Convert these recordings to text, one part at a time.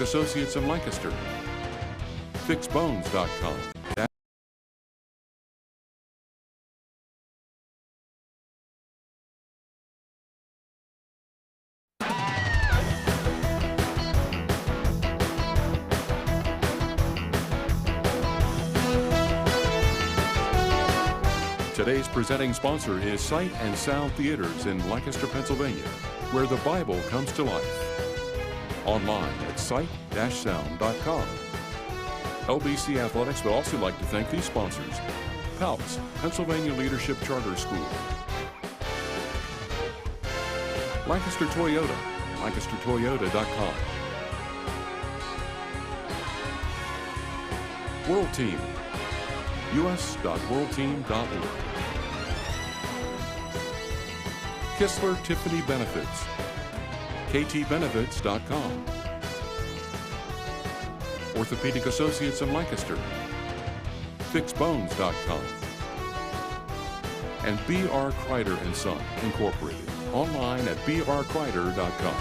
Associates in Lancaster. FixBones.com. Today's presenting sponsor is Sight and Sound Theaters in Lancaster, Pennsylvania, where the Bible comes to life. Online at sight-sound.com. LBC Athletics would also like to thank these sponsors: PALS, Pennsylvania Leadership Charter School; Lancaster Toyota, lancastertoyota.com; World Team, us.worldteam.org; Kistler Tiffany Benefits, ktbenefits.com; Orthopedic Associates in Lancaster, FixBones.com; and B.R. Kreider & Son, Incorporated, online at brkreider.com.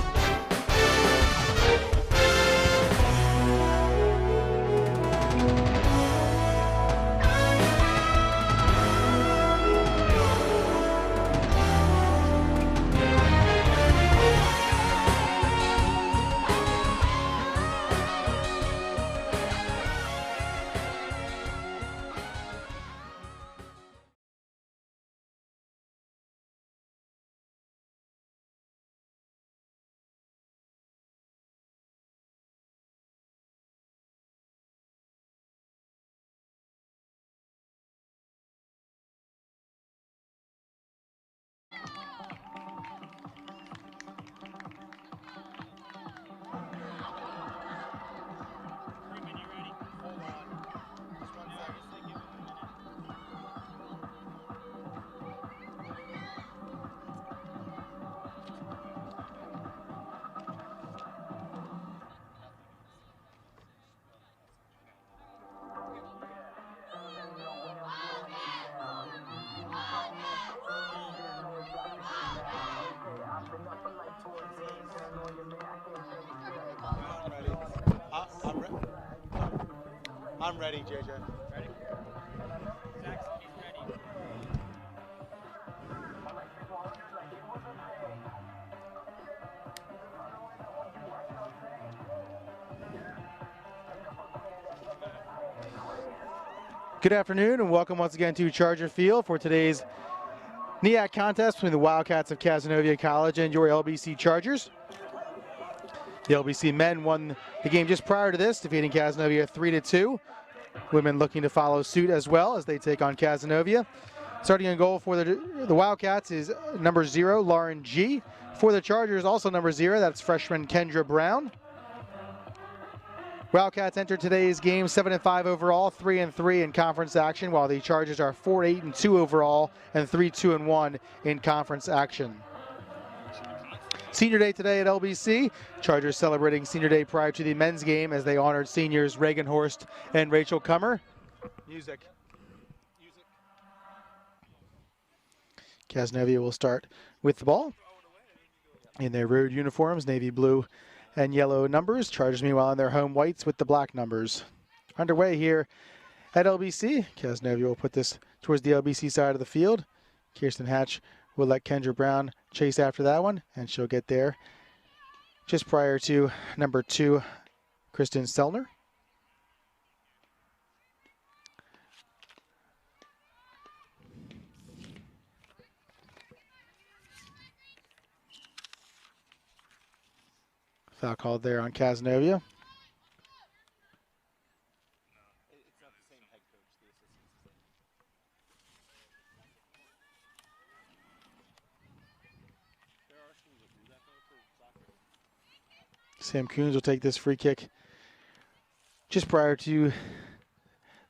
I'm ready, JJ. Ready? Zach, he's ready. Good afternoon and welcome once again to Charger Field for today's NEAC contest between the Wildcats of Cazenovia College and your LBC Chargers. The LBC men won the game just prior to this, defeating Cazenovia 3-2. Women looking to follow suit as well as they take on Cazenovia. Starting in goal for the Wildcats is number 0, Lauren G. For the Chargers, also number 0, that's freshman Kendra Brown. Wildcats entered today's game 7-5 overall, 3-3 in conference action, while the Chargers are 4-8-2 overall and 3-2-1 in conference action. Senior Day today at LBC. Chargers celebrating Senior Day prior to the men's game as they honored seniors Reagan Horst and Rachel Kummer. Music. Cazenovia will start with the ball in their road uniforms, navy blue and yellow numbers. Chargers, meanwhile, in their home whites with the black numbers. Underway here at LBC. Cazenovia will put this towards the LBC side of the field. Kirsten Hatch will let Kendra Brown chase after that one, and she'll get there just prior to number 2, Kristen Selner. Foul called there on Cazenovia. Sam Coons will take this free kick just prior to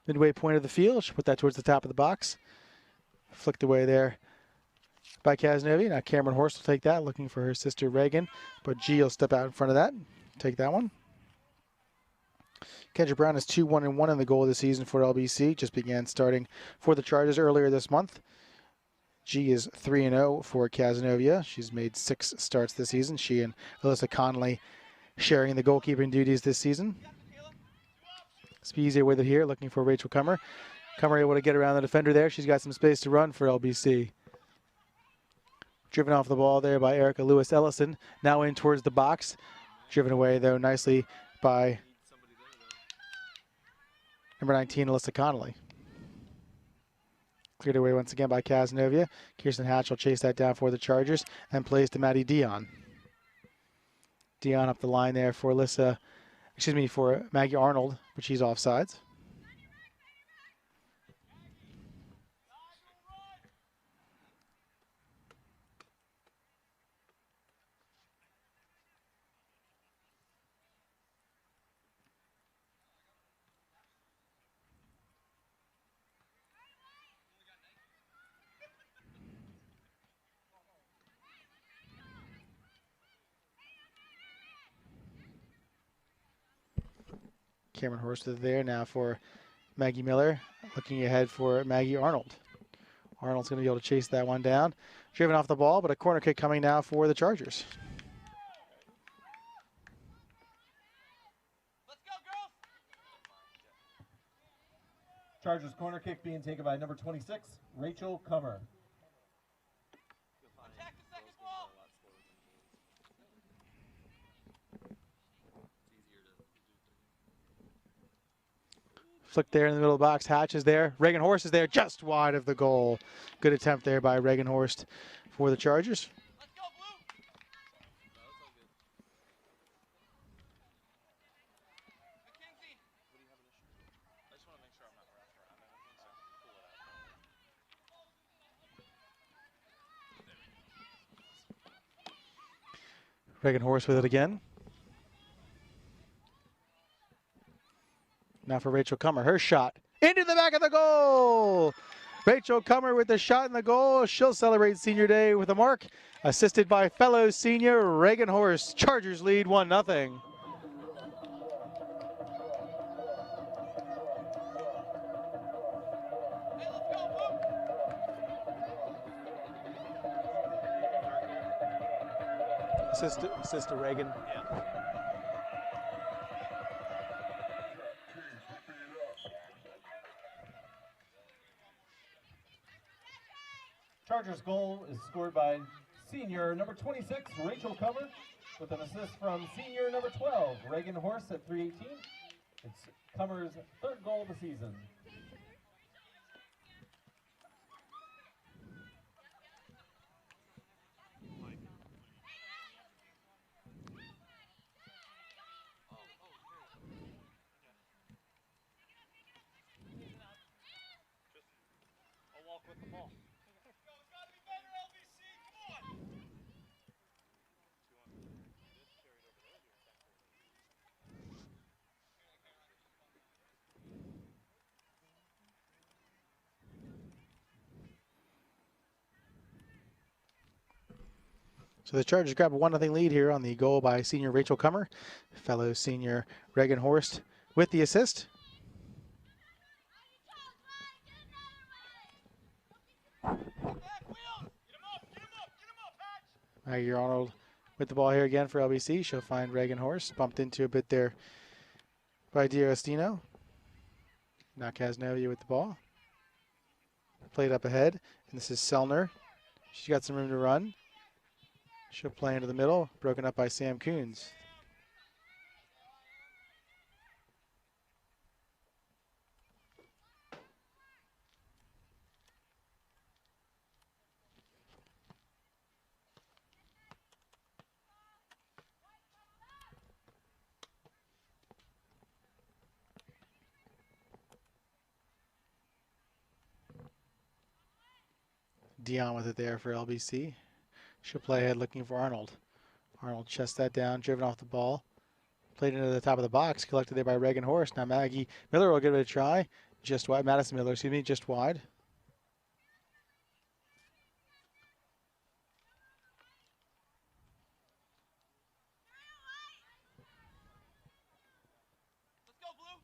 midway point of the field. She'll put that towards the top of the box. Flicked away there by Cazenovia. Now Cameron Horst will take that, looking for her sister Reagan. But G will step out in front of that, take that one. Kendra Brown is 2-1-1 in the goal of the season for LBC. Just began starting for the Chargers earlier this month. G is 3-0 for Cazenovia. She's made 6 starts this season. She and Alyssa Conley sharing the goalkeeping duties this season. Speezy with it here, looking for Rachel Cummer. Cummer able to get around the defender there. She's got some space to run for LBC. Driven off the ball there by Erica Lewis-Ellison. Now in towards the box. Driven away, though, nicely by number 19, Alyssa Connolly. Cleared away once again by Cazenovia. Kirsten Hatch will chase that down for the Chargers and plays to Maddie Dion. Dion up the line there for for Maggie Arnold, but she's offsides. Cameron Horst is there now for Maggie Miller. Looking ahead for Maggie Arnold. Arnold's going to be able to chase that one down. Driven off the ball, but a corner kick coming now for the Chargers. Let's go, girls! Chargers corner kick being taken by number 26, Rachel Cummer. Attack the second ball! Flick there in the middle of the box. Hatch is there. Reagan Horst is there, just wide of the goal. Good attempt there by Reagan Horst for the Chargers. Let's go, Blue! McKenzie! I just want to make sure I'm not the restaurant. Reagan Horst with it again. Now for Rachel Cummer, her shot into the back of the goal. Rachel Cummer with the shot in the goal. She'll celebrate senior day with a mark, assisted by fellow senior Reagan Horst. Chargers lead 1-0. Assist to Reagan. Chargers goal is scored by senior number 26, Rachel Cummer, with an assist from senior number 12, Reagan Horst at 3:18. It's Cummer's third goal of the season. I'll walk with the ball. Yo, it's got to be better, LBC. Come on. So the Chargers grab a 1-0 lead here on the goal by senior Rachel Cummer. Fellow senior Reagan Horst with the assist. Maggie Arnold with the ball here again for LBC. She'll find Reagan Horst. Bumped into a bit there by D'Agostino. Now Cazenovia with the ball. Played up ahead. And this is Selner. She's got some room to run. She'll play into the middle. Broken up by Sam Coons. Dion with it there for LBC. She'll play ahead looking for Arnold. Arnold chests that down, driven off the ball. Played into the top of the box, collected there by Reagan Horst. Now Maggie Miller will give it a try. Just wide, Madison Miller, excuse me, just wide. Let's go, Blue.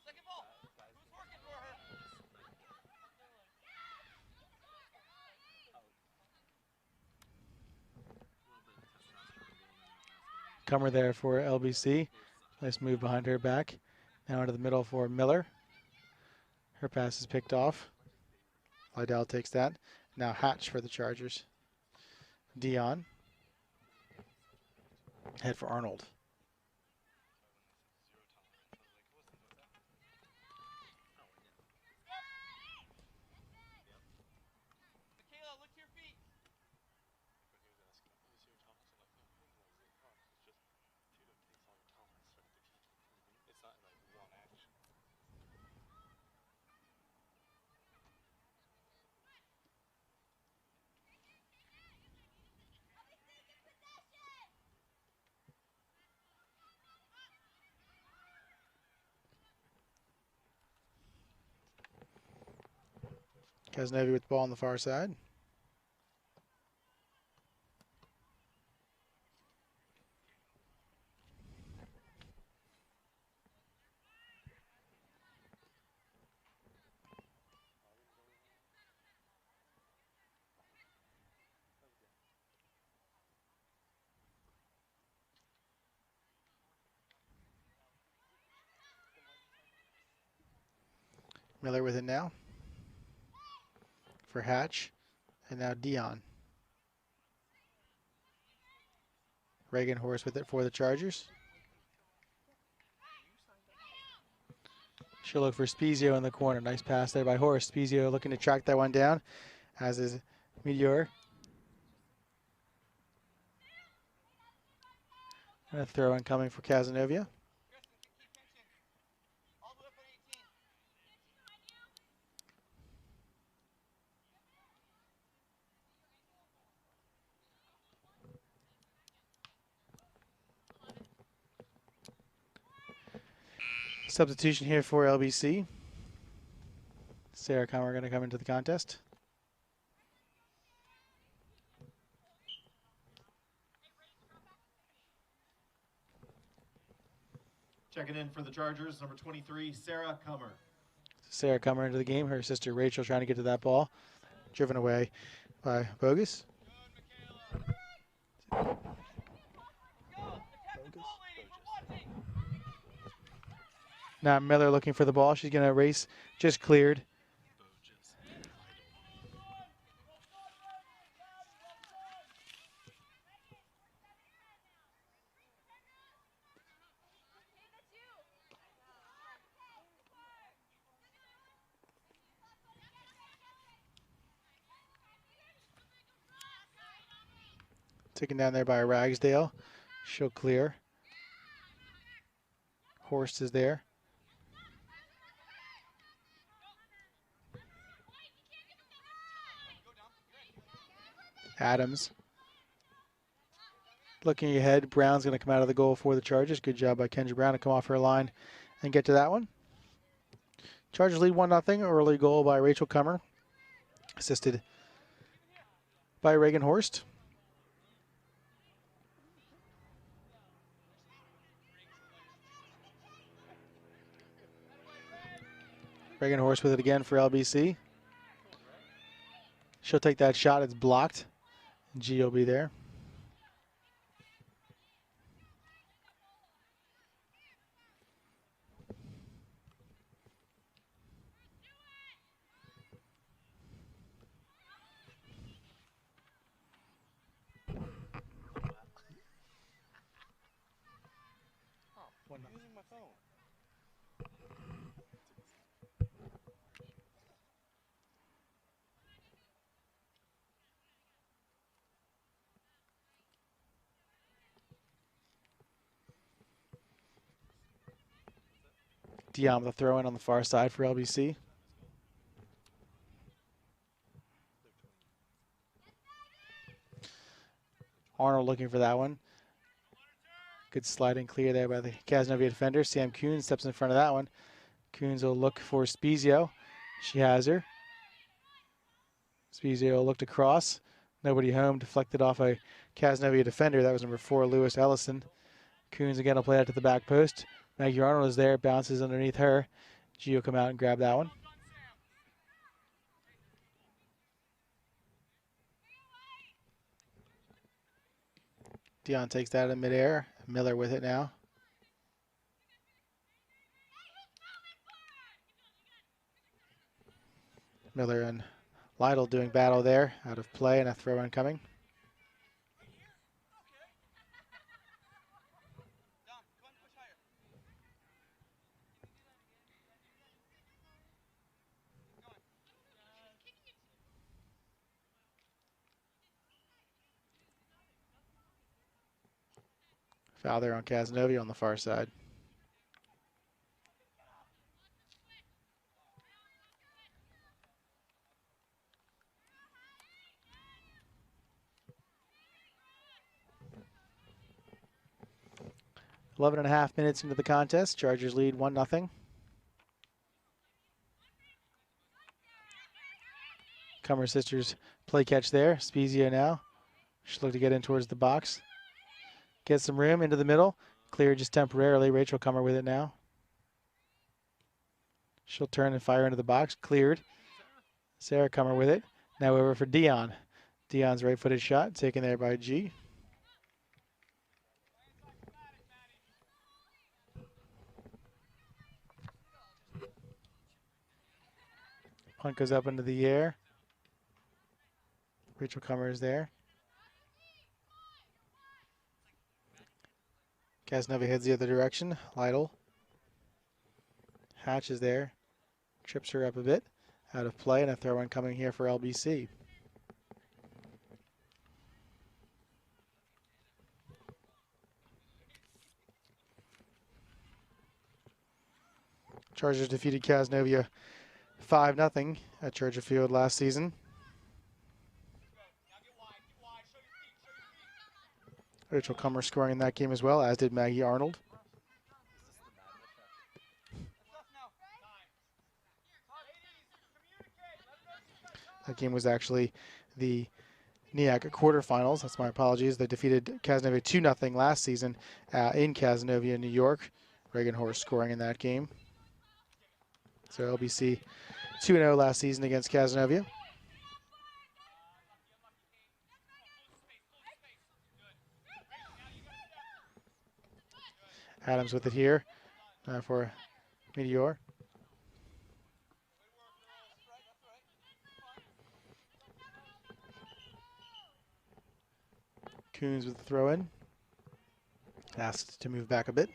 Second ball. Who's working for her? Comer there for LBC. Nice move behind her back. Now into the middle for Miller. Her pass is picked off. Lydell takes that. Now Hatch for the Chargers. Dion. Head for Arnold. Michaela, look to your feet. Cazenovia with the ball on the far side. Miller with it now for Hatch, and now Dion. Reagan Horst with it for the Chargers. She'll look for Spezio in the corner. Nice pass there by Horst. Spezio looking to track that one down, as is Meteor. And a throw in coming for Cazenovia. Substitution here for LBC. Sarah Comer going to come into the contest. Checking in for the Chargers, number 23, Sarah Comer. Sarah Comer into the game. Her sister Rachel trying to get to that ball. Driven away by Bogus. Now Miller looking for the ball. She's going to race. Just cleared. Taken down there by Ragsdale. She'll clear. Horst is there. Adams. Looking ahead, Brown's going to come out of the goal for the Chargers. Good job by Kendra Brown to come off her line and get to that one. Chargers lead 1-0. Early goal by Rachel Comer, assisted by Reagan Horst. Reagan Horst with it again for LBC. She'll take that shot. It's blocked. G will be there. Using my phone. Dion with a throw in on the far side for LBC. Arnold looking for that one. Good sliding clear there by the Cazenovia defender. Sam Coons steps in front of that one. Coons will look for Spezio. She has her. Spezio looked across. Nobody home. Deflected off a Cazenovia defender. That was number 4, Lewis Ellison. Coons again will play out to the back post. Maggie Arnold is there. Bounces underneath her. G will come out and grab that one. Dion takes that in midair. Miller with it now. Miller and Lytle doing battle there, out of play and a throw incoming. Foul there on Cazenovia on the far side. Eleven and a half minutes into the contest. Chargers lead 1-0. Cummer sisters play catch there. Spezia now. She's looking to get in towards the box. Get some room into the middle. Cleared just temporarily. Rachel Cummer with it now. She'll turn and fire into the box. Cleared. Sarah Cummer with it. Now over for Dion. Dion's right-footed shot taken there by G. Punt goes up into the air. Rachel Cummer is there. Cazenovia heads the other direction. Lytle. Hatch is there. Trips her up a bit. Out of play and a throw in coming here for LBC. Chargers defeated Cazenovia 5-0 at Charger Field last season. Rachel Cummer scoring in that game as well, as did Maggie Arnold. That game was actually the NEAC quarterfinals. That's my apologies. They defeated Cazenovia 2-0 last season in Cazenovia, New York. Reagan Horst scoring in that game. So LBC 2-0 last season against Cazenovia. Adams with it here for Meteor. Coons with the throw in. Asked to move back a bit.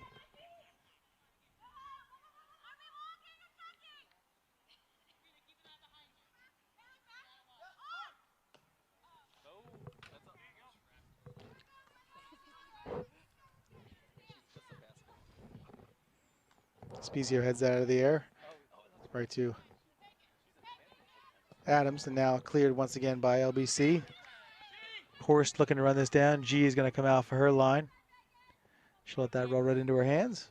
Spezia heads out of the air. Right to Adams, and now cleared once again by LBC. Horst looking to run this down. G is going to come out for her line. She'll let that roll right into her hands.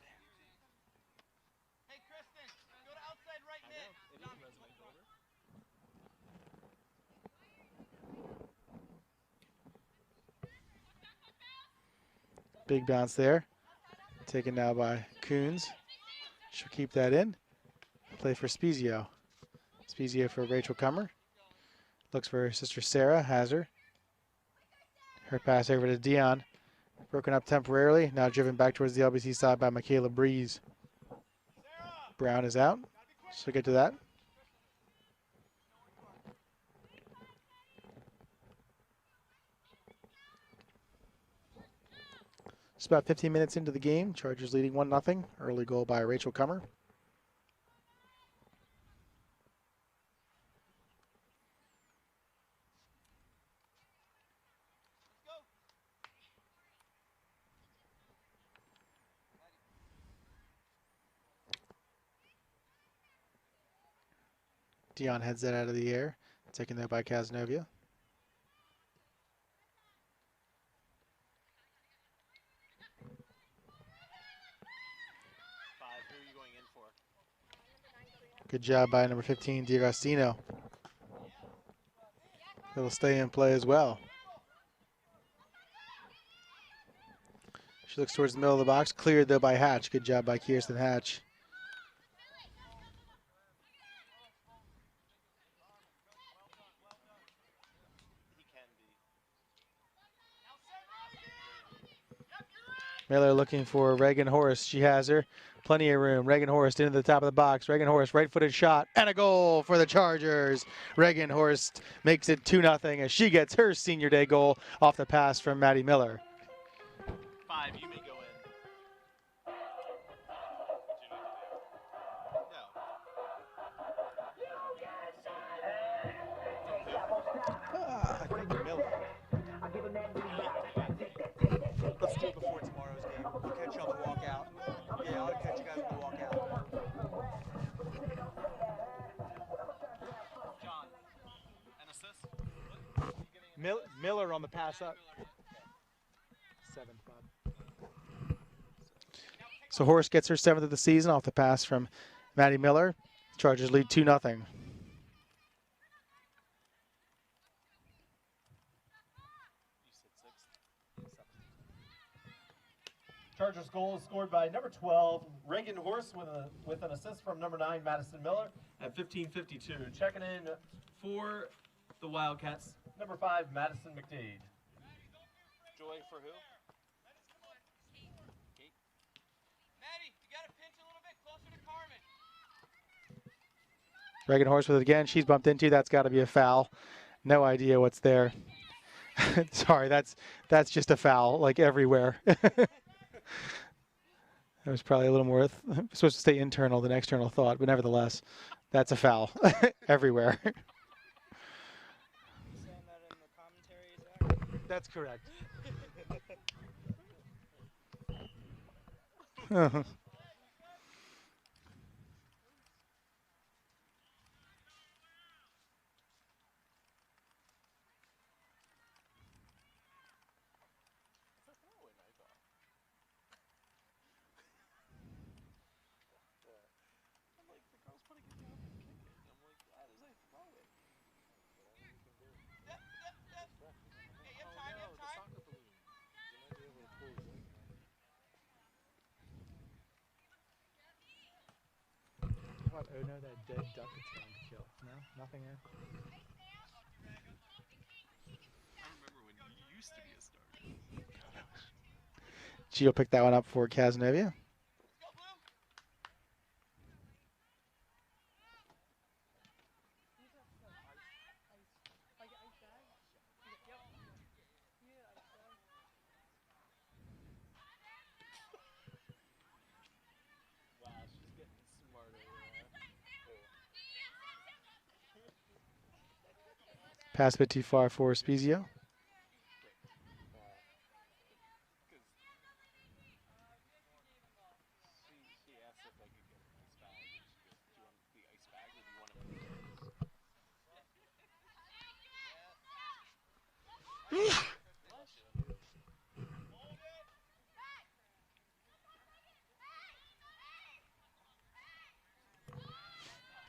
Hey, Kristen, go to outside right mid. Big bounce there. Taken now by Coons. She'll keep that in. Play for Spezio. Spezio for Rachel Cummer. Looks for her sister Sarah. Has her. Her pass over to Dion. Broken up temporarily. Now driven back towards the LBC side by Michaela Breeze. Brown is out. So get to that. It's about 15 minutes into the game. Chargers leading 1-0. Early goal by Rachel Cummer. Dion heads that out of the air. Taken there by Cazenovia. Good job by number 15, D'Agostino. It'll stay in play as well. She looks towards the middle of the box. Cleared, though, by Hatch. Good job by Kirsten Hatch. Miller looking for Reagan Horst. She has her. Plenty of room. Reagan Horst into the top of the box. Reagan Horst, right-footed shot, and a goal for the Chargers. Reagan Horst makes it 2-0 as she gets her senior day goal off the pass from Maddie Miller. 5, you may go in. Let's do it before tomorrow's game. We'll catch you on the walkout. Yeah, I'll catch you guys on the walkout. John, an assist? Miller on the pass up. 7, Bob. So Horst gets her 7th of the season off the pass from Maddie Miller. Chargers lead 2-0. Chargers goal is scored by number 12, Reagan Horst, with an assist from number 9, Madison Miller, at 15:52. Checking in for the Wildcats, number 5, Madison McDade. Joy for who? Maddie, you got to pinch a little bit closer to Carmen. Reagan Horst with it again. She's bumped into. That's got to be a foul. No idea what's there. Sorry, that's just a foul, like everywhere. That was probably a little more supposed to stay internal than external thought, but nevertheless, that's a foul everywhere. Saying that in the commentary, Zach? That's correct. Oh no, that dead duck it's trying to kill. No, nothing there. I remember when you used to be a starter. Gio picked that one up for Cazenovia. Pass a bit too far for Spezio.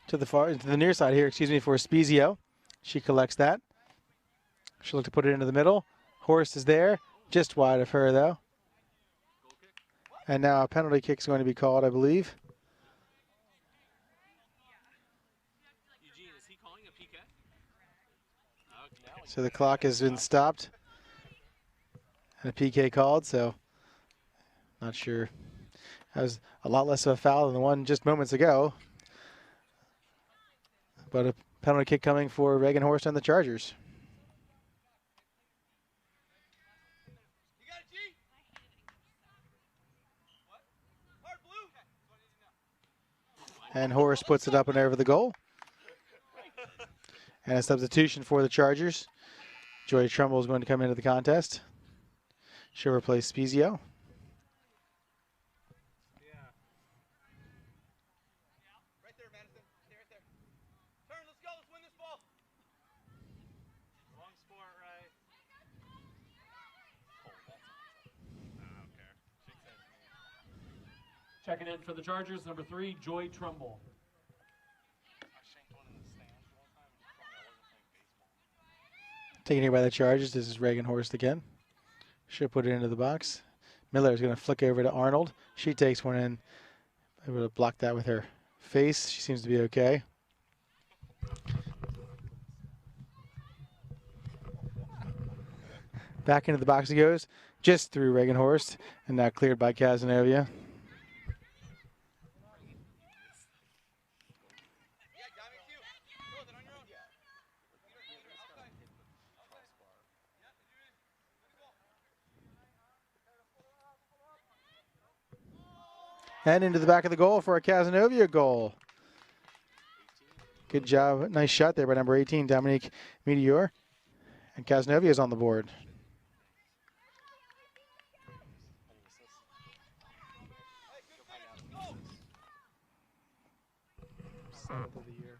To the near side here, excuse me, for Spezio. She collects that. She'll look to put it into the middle. Horst is there, just wide of her though. And now a penalty kick is going to be called, I believe. Eugene, is he calling a PK? So the clock has been stopped. And a PK called, so not sure. That was a lot less of a foul than the one just moments ago. But a penalty kick coming for Reagan Horst and the Chargers. You got it, G? What? Hard blue? And Horst puts it up and over the goal. And a substitution for the Chargers. Joy Trumbull is going to come into the contest. She'll replace Spezio. Right there, Madison. Stay right there. Turn, let's go. Let's win this ball. Long sport, right? I don't care. Checking in for the Chargers, number 3, Joy Trumbull. I shanked one in the stands one time and he told me I wasn't playing baseball. Taken here by the Chargers. This is Reagan Horst again. She'll put it into the box. Miller is going to flick over to Arnold. She takes one in. Able to block that with her face. She seems to be okay. Back into the box he goes, just through Reagan Horst, and now cleared by Cazenovia. And into the back of the goal for a Cazenovia goal. Good job. Nice shot there by number 18, Dominique Meteor. And Cazenovia is on the board. Seventh of the year.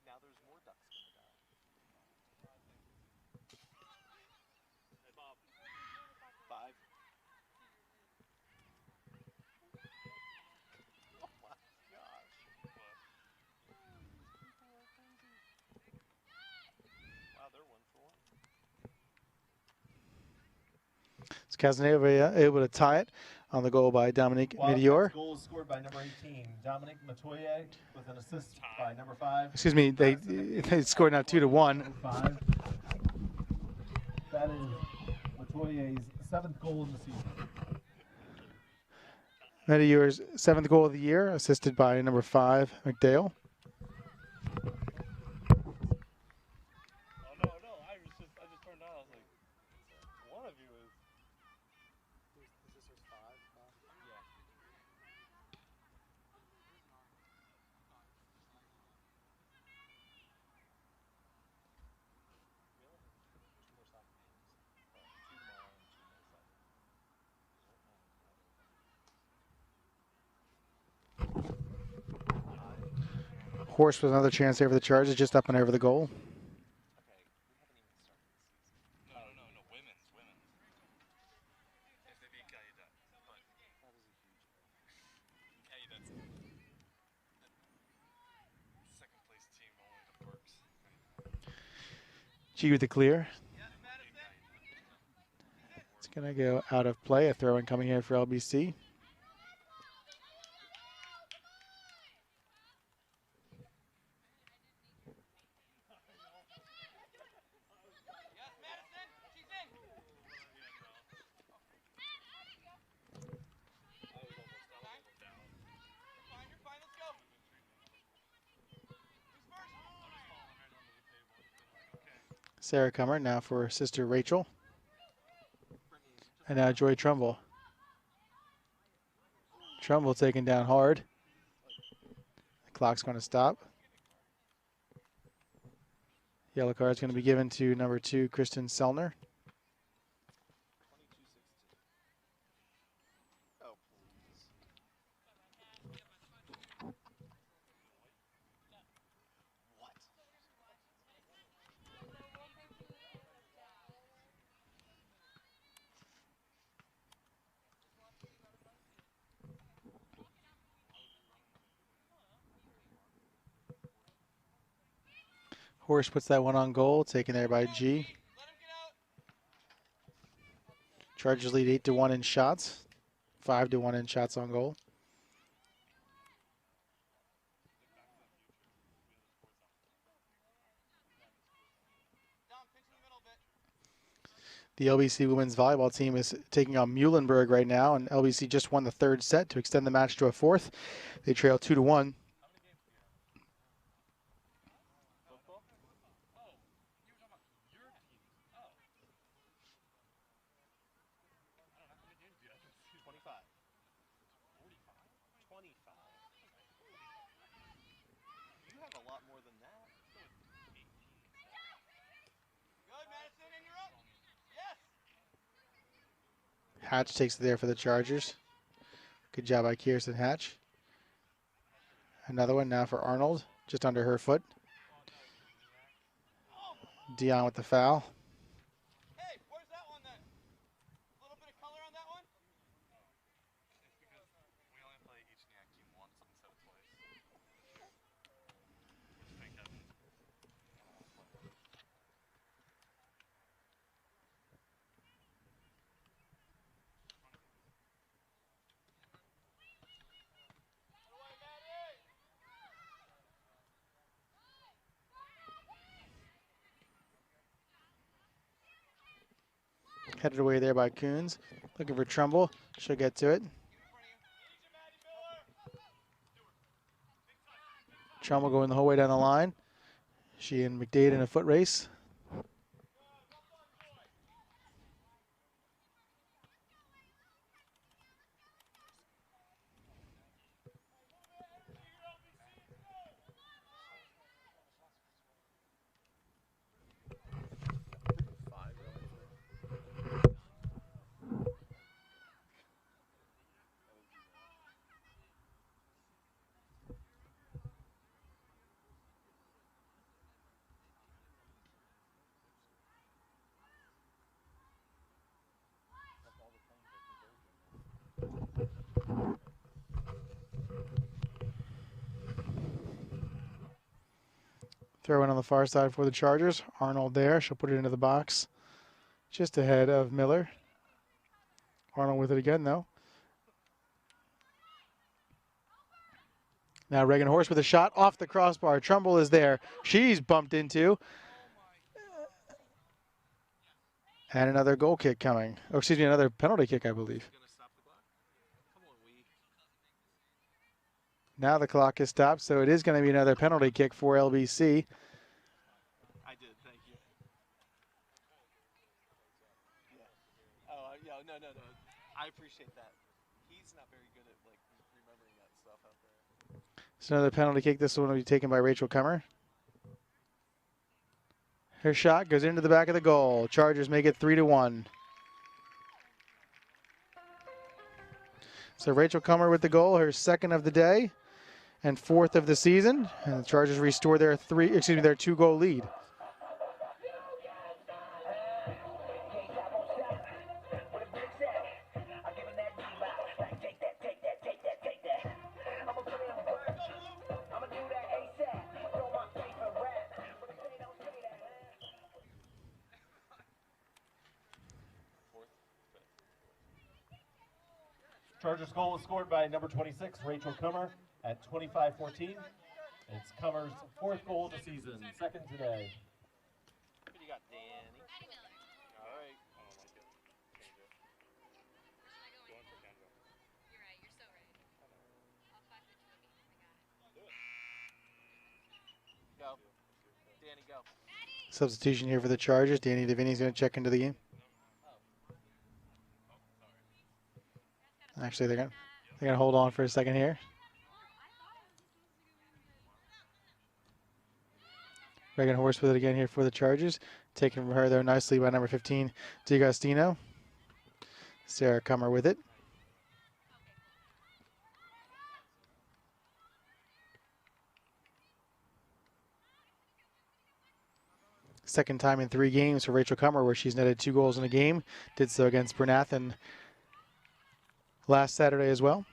Now there's more ducks going to die. Five. Oh my gosh. Wow, they're 1 for 1. It's Cazenovia able to tie it on the goal by Dominique Meteor. Goal is scored by number 18, Dominic Matoye, with an assist by number 5. Excuse me, they scored now 2-1. 5. That is Matoye's 7th goal in the season. Meteor's 7th goal of the year, assisted by number 5, McDale. Oh, no, I just turned out. I was like, one of you is. This is 5. Yeah. Horst with another chance there for the Chargers, just up and over the goal. No, women's. If they beat Cayedat. But that is a huge. Cayedat's second place team only the Burks. G with the clear. It's going to go out of play. A throw-in coming in for LBC. Sarah Comer now for sister Rachel. And now Joy Trumbull. Trumbull taken down hard. The clock's going to stop. Yellow card is going to be given to number 2, Kristen Sellner. Oh, please. What? Horst puts that one on goal, taken there by G. Chargers lead 8-1 in shots, 5-1 in shots on goal. The LBC women's volleyball team is taking on Muhlenberg right now, and LBC just won the 3rd set to extend the match to a 4th. They trail 2-1. Hatch takes it there for the Chargers. Good job by Kirsten Hatch. Another one now for Arnold, just under her foot. Dion with the foul. Hey, where's that one then? A little bit of color on that one? It's because we only play each NEAC team once instead of twice. Thank heaven. Headed away there by Coons. Looking for Trumbull. She'll get to it. Trumbull going the whole way down the line. She and McDade in a foot race. Throw in on the far side for the Chargers. Arnold there. She'll put it into the box just ahead of Miller. Arnold with it again, though. Now Reagan Horst with a shot off the crossbar. Trumbull is there. She's bumped into. And another goal kick coming. Oh, excuse me, another penalty kick, I believe. Now the clock is stopped, so it is going to be another penalty kick for LBC. I did, thank you. Yeah. Oh, yeah, no. I appreciate that. He's not very good at like remembering that stuff out there. It's another penalty kick. This one will be taken by Rachel Kummer. Her shot goes into the back of the goal. Chargers make it 3-1. So Rachel Kummer with the goal, her second of the day and fourth of the season. And the Chargers restore their 2-goal lead. Chargers goal was scored by number 26, Rachel Kummer, at 25-14. It's Kummer's fourth goal of the season, second today. What do you got, Danny? All right. I don't like it. Change it. Go in for Kendra. You're right. You're so right. I'll pass it to him. I got it. Do it. Go. Danny, go. Substitution here for the Chargers. Danny DeVinny's going to check into the game. Actually, they're gonna hold on for a second here. Reagan Horst with it again here for the Chargers. Taken from her there nicely by number 15, D'Agostino. Sarah Kummer with it. Second time in 3 games for Rachel Kummer where she's netted 2 goals in a game. Did so against Bernathen last Saturday as well.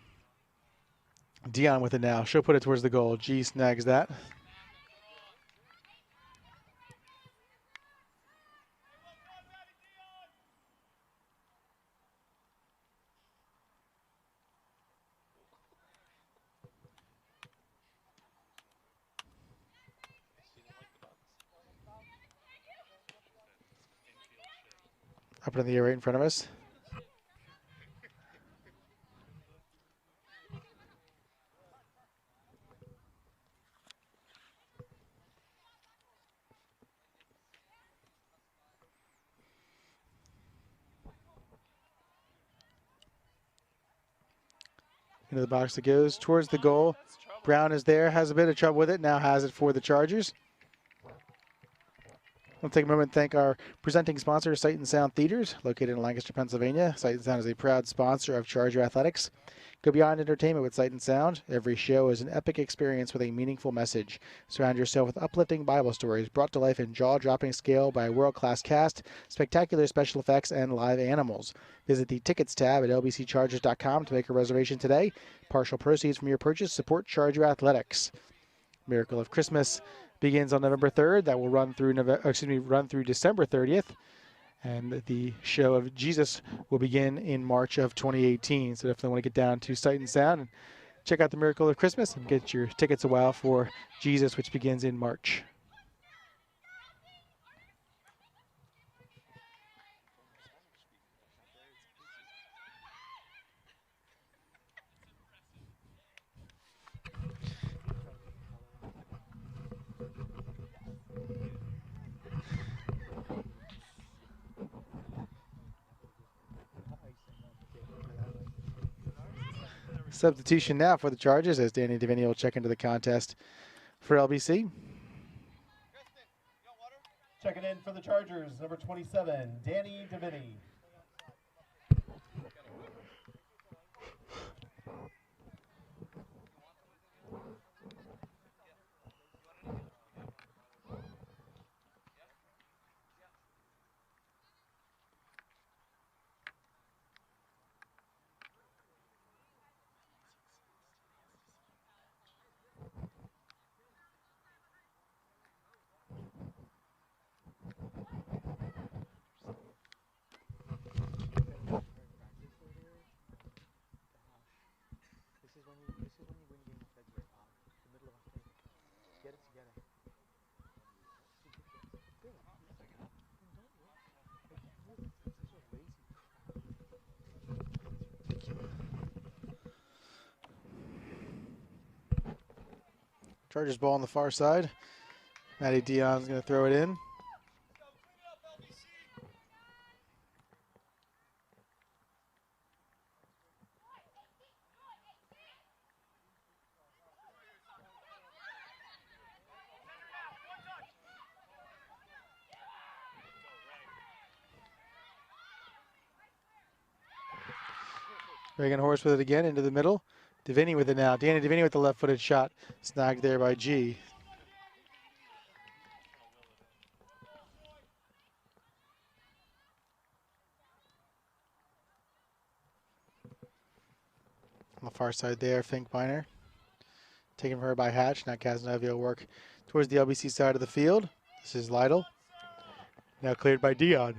Dion with it now. She'll put it towards the goal. G snags that. Up in the air right in front of us. Into the box it goes, towards the goal. Brown is there, has a bit of trouble with it, now has it for the Chargers. We'll take a moment and thank our presenting sponsor, Sight and Sound Theaters, located in Lancaster, Pennsylvania. Sight and Sound is a proud sponsor of Charger Athletics. Go beyond entertainment with Sight and Sound. Every show is an epic experience with a meaningful message. Surround yourself with uplifting Bible stories brought to life in jaw-dropping scale by a world-class cast, spectacular special effects, and live animals. Visit the Tickets tab at lbcchargers.com to make a reservation today. Partial proceeds from your purchase support Charger Athletics. Miracle of Christmas begins on November 3rd. That will run through December 30th. And the show of Jesus will begin in March of 2018. So definitely want to get down to Sight and Sound and check out the Miracle of Christmas and get your tickets a while for Jesus, which begins in March. Substitution now for the Chargers as Danny Davini will check into the contest for LBC. Checking in for the Chargers, number 27, Danny Davini. Chargers ball on the far side. Matty Dion's going to throw it in. Reagan Horst with it again into the middle. Davini with it now. Danny Davini with the left-footed shot. Snagged there by G. On the far side there, Finkbeiner. Taken from her by Hatch. Now Cazenovia will work towards the LBC side of the field. This is Lytle. Now cleared by Dion.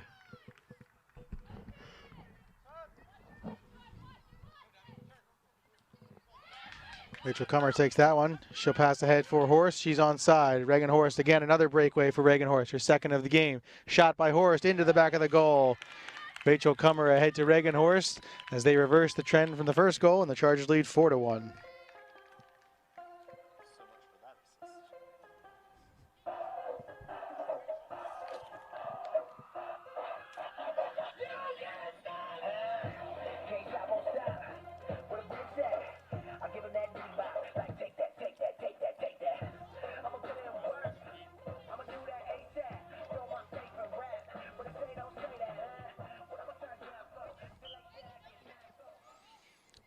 Rachel Kummer takes that one. She'll pass ahead for Horst. She's onside. Reagan Horst again. Another breakaway for Reagan Horst. Her second of the game. Shot by Horst into the back of the goal. Rachel Kummer ahead to Reagan Horst as they reverse the trend from the first goal, and the Chargers lead 4-1.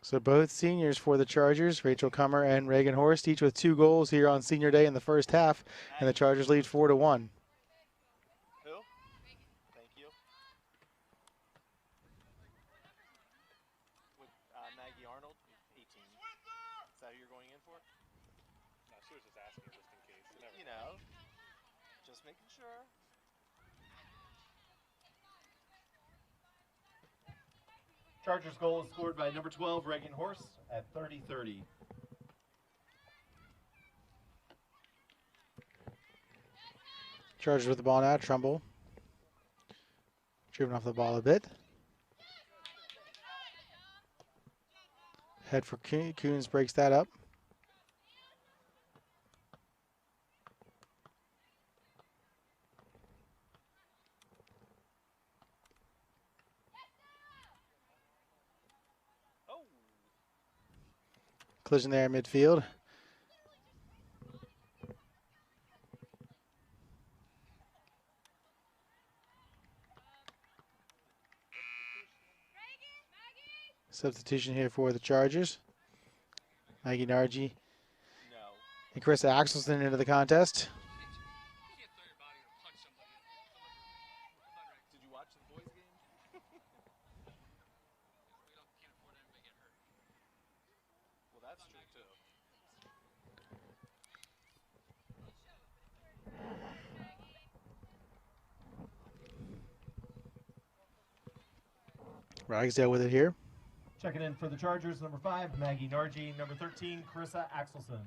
So both seniors for the Chargers, Rachel Kummer and Reagan Horst, each with 2 goals here on senior day in the first half, and the Chargers lead 4-1. Who? Thank you. With Maggie Arnold, 18. Is that who you're going in for? No, she was just asking just in case. You know, just making sure. Chargers goal is scored by number 12, Reagan Horst, at 30-30. Chargers with the ball now, Trumbull. Driven off the ball a bit. Head for Coons breaks that up. Collision there in midfield. Substitution here for the Chargers. Maggie Nargi No. and Carissa Axelson into the contest. Did you watch the boys' game? Well, that's true too. Ragsdale with it here. Checking in for the Chargers, number 5, Maggie Nargi, number 13, Carissa Axelson.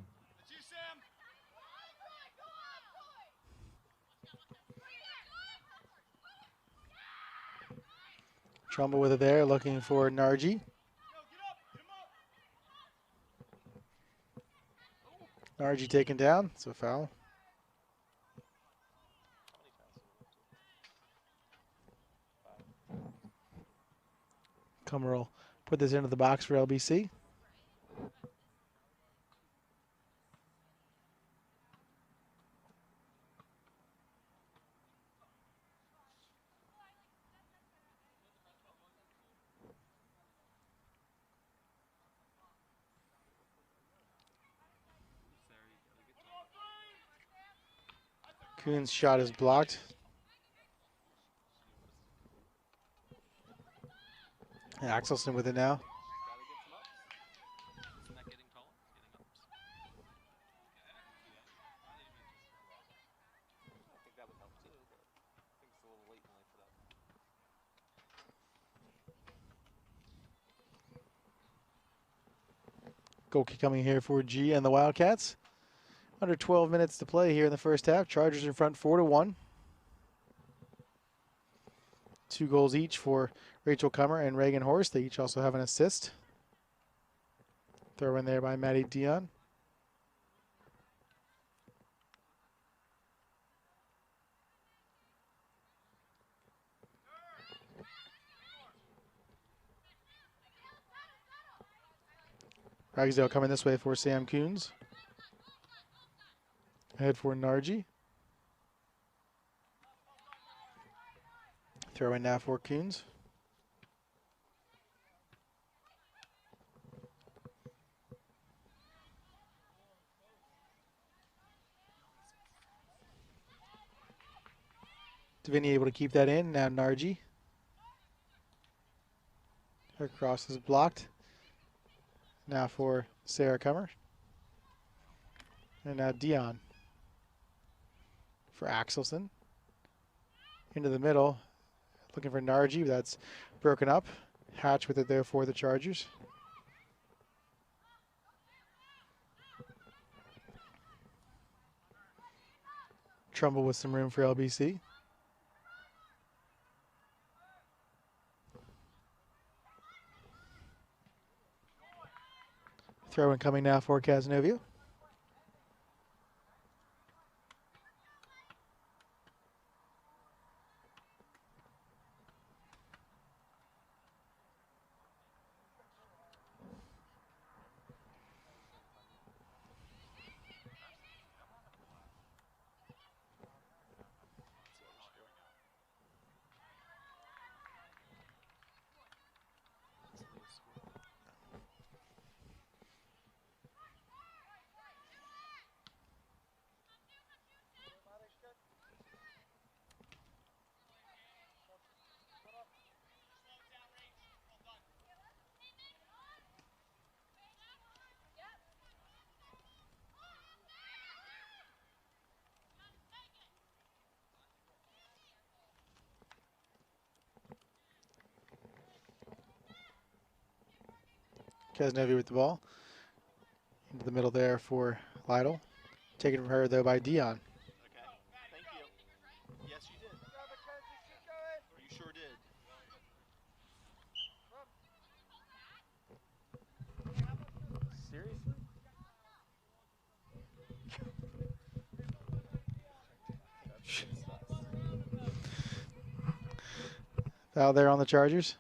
Trumbull with it there, looking for Nargi. Nargi taken down, so foul. Kummer will put this into the box for LBC. Coons' shot is blocked. Axelson with it now. Goal kick coming here for G and the Wildcats. Under 12 minutes to play here in the first half. Chargers in front 4-1. 2 goals each for Rachel Kummer and Reagan Horst. They each also have an assist. Throw in there by Maddie Dion. Ragsdale coming this way for Sam Coons. Ahead for Nargi. Throw in now for Coons. Davini able to keep that in. Now Nargi. Her cross is blocked. Now for Sarah Kummer. And now Dion for Axelson. Into the middle. Looking for Nargi, but that's broken up. Hatch with it there for the Chargers. Trumbull with some room for LBC. Throw in coming now for Cazenovia. Cazenovia with the ball. Into the middle there for Lytle. Taken from her, though, by Dion. Okay. Thank you. Yes, you did. You sure did. Seriously? Foul there on the Chargers.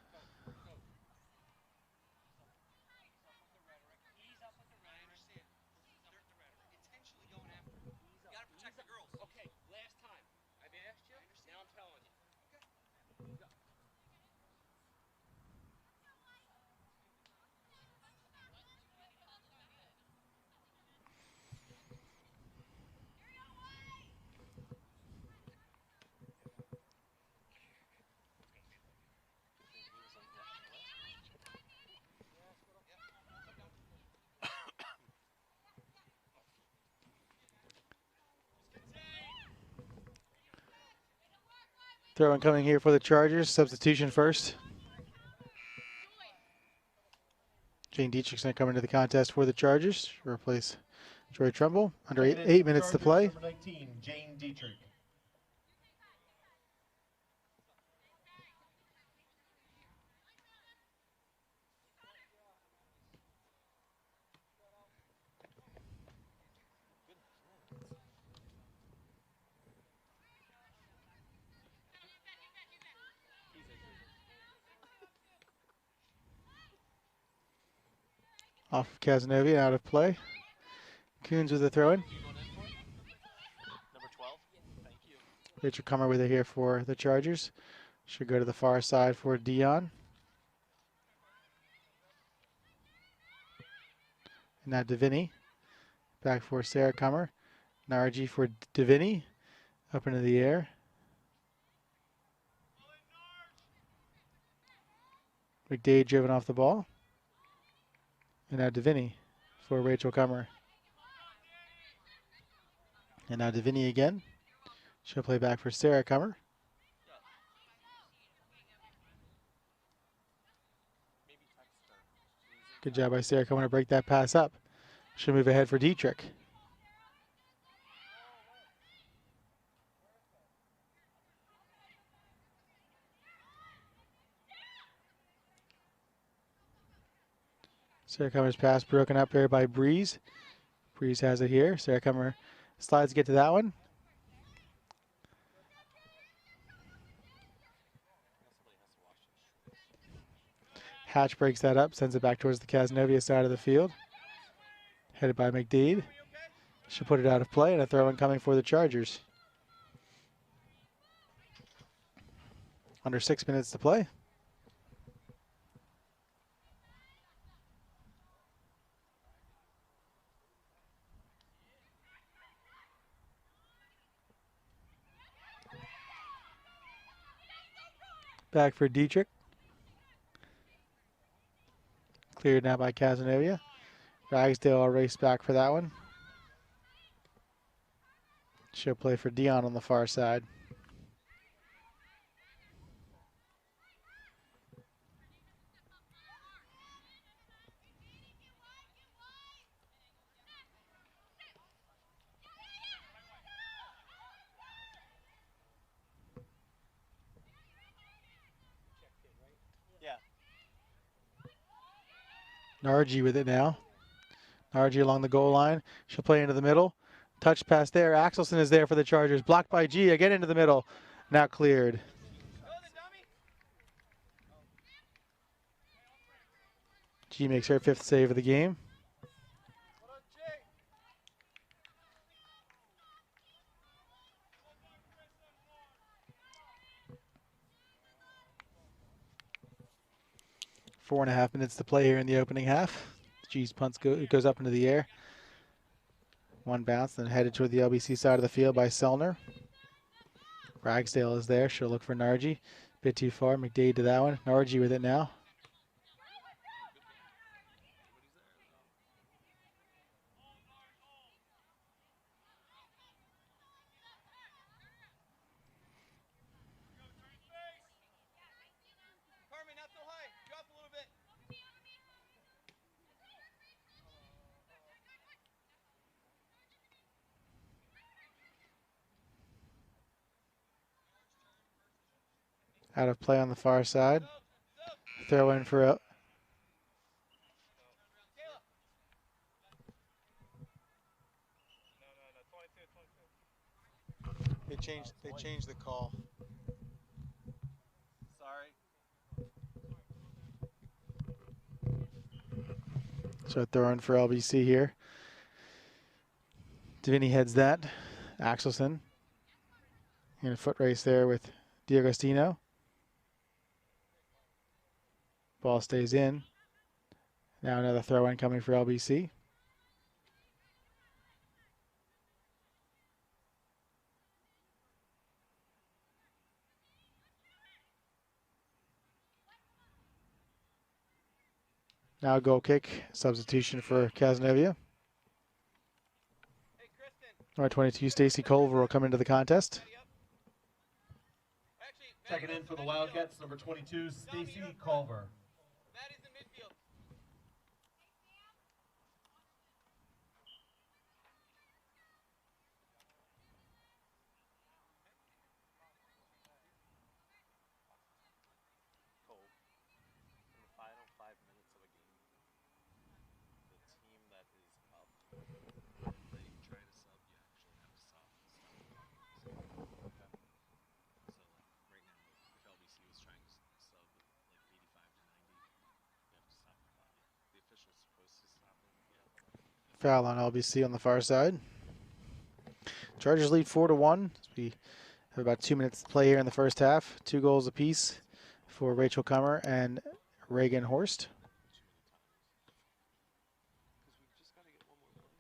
Throw in coming here for the Chargers. Substitution first. Jane Dietrich's going to come into the contest for the Chargers. Replace Joy Trumbull. Under eight minutes to play. Number 19, Jane Dietrich. Off of Cazenovia, out of play. Coons with the throw-in. Number 12. Thank you. Rachel Kummer with it here for the Chargers. Should go to the far side for Dion. And now Davini. Back for Sarah Kummer. Nargi for Davini. Up into the air. McDade driven off the ball. And now DeVinny for Rachel Cummer. And now DeVinny again. She'll play back for Sarah Cummer. Good job by Sarah Cummer to break that pass up. She'll move ahead for Dietrich. Sarah Cummer's pass broken up here by Breeze. Breeze has it here. Sarah Cummer slides to get to that one. Hatch breaks that up, sends it back towards the Cazenovia side of the field. Headed by McDade. She'll put it out of play, and a throw in coming for the Chargers. Under 6 minutes to play. Back for Dietrich. Cleared now by Cazenovia. Ragsdale will race back for that one. She'll play for Dion on the far side. Nargi with it now. Nargi along the goal line. She'll play into the middle. Touch pass there. Axelson is there for the Chargers. Blocked by G. Again into the middle. Now cleared. G makes her 5th save of the game. Four and a half minutes to play here in the opening half. G's punt goes up into the air. One bounce, then headed toward the LBC side of the field by Selner. Ragsdale is there. She'll look for Nargi. Bit too far. McDade to that one. Nargi with it now. Carmen, not so high. Drop a little bit. Out of play on the far side. Throw in for a They changed the call. Sorry. So throw in for LBC here. DeVinny heads that. Axelson in a foot race there with D'Agostino. Ball stays in. Now another throw in coming for LBC. Now goal kick, substitution for Cazenovia. Hey, Kristen. Number 22, Stacy Culver will come into the contest. Actually, Checking in for the Wildcats, number 22, Stacy Culver. Matt is in midfield. Cole, in the final 5 minutes of a game, the team that is up, they try to sub, you actually have to stop. Okay. So, like, right now, if LBC was trying to sub, like, 85 to 90, you have to stop the clock. The official's supposed to stop it, yeah. Foul on LBC on the far side. Chargers lead 4-1. We have about 2 minutes to play here in the first half. 2 goals apiece for Rachel Cummer and Reagan Horst. Because we've just got to get one more player.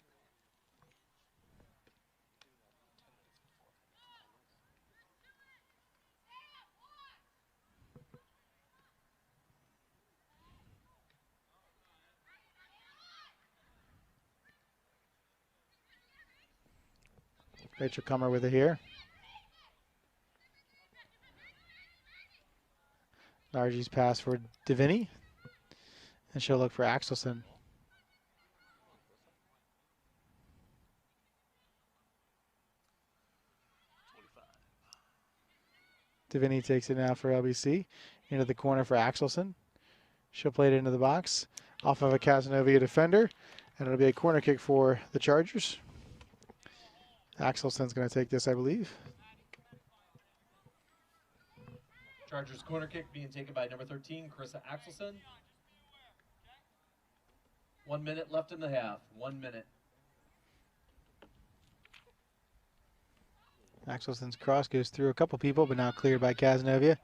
Rachel Kummer with it here. Nargi's pass for Divini. And she'll look for Axelson. Divini takes it now for LBC. Into the corner for Axelson. She'll play it into the box. Off of a Cazenovia defender. And it'll be a corner kick for the Chargers. Axelson's going to take this, I believe. Chargers corner kick being taken by number 13, Carissa Axelson. 1 minute left in the half. 1 minute. Axelson's cross goes through a couple people, but now cleared by Cazenovia.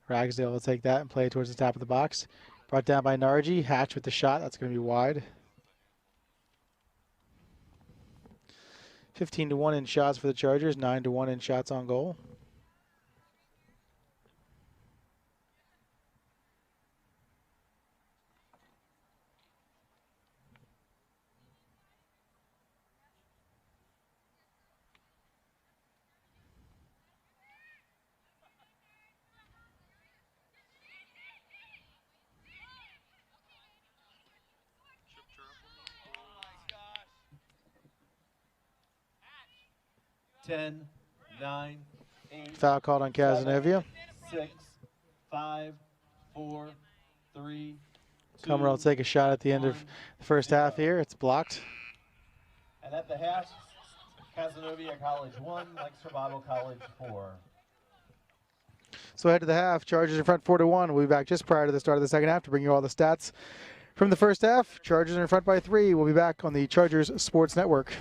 Ragsdale will take that and play it towards the top of the box. Brought down by Nargi. Hatch with the shot. That's going to be wide. 15-1 in shots for the Chargers. 9-1 in shots on goal. Chip chirp. 10, 9, 8, Foul called on Cazenovia. 6, 5, 4, 3, 2, Kummer will take a shot at the end of the first half here. It's blocked. And at the half, Cazenovia College 1, Lancaster Bible College 4. So ahead to the half. Chargers in front 4-1. We'll be back just prior to the start of the second half to bring you all the stats from the first half. Chargers are in front by 3. We'll be back on the Chargers Sports Network.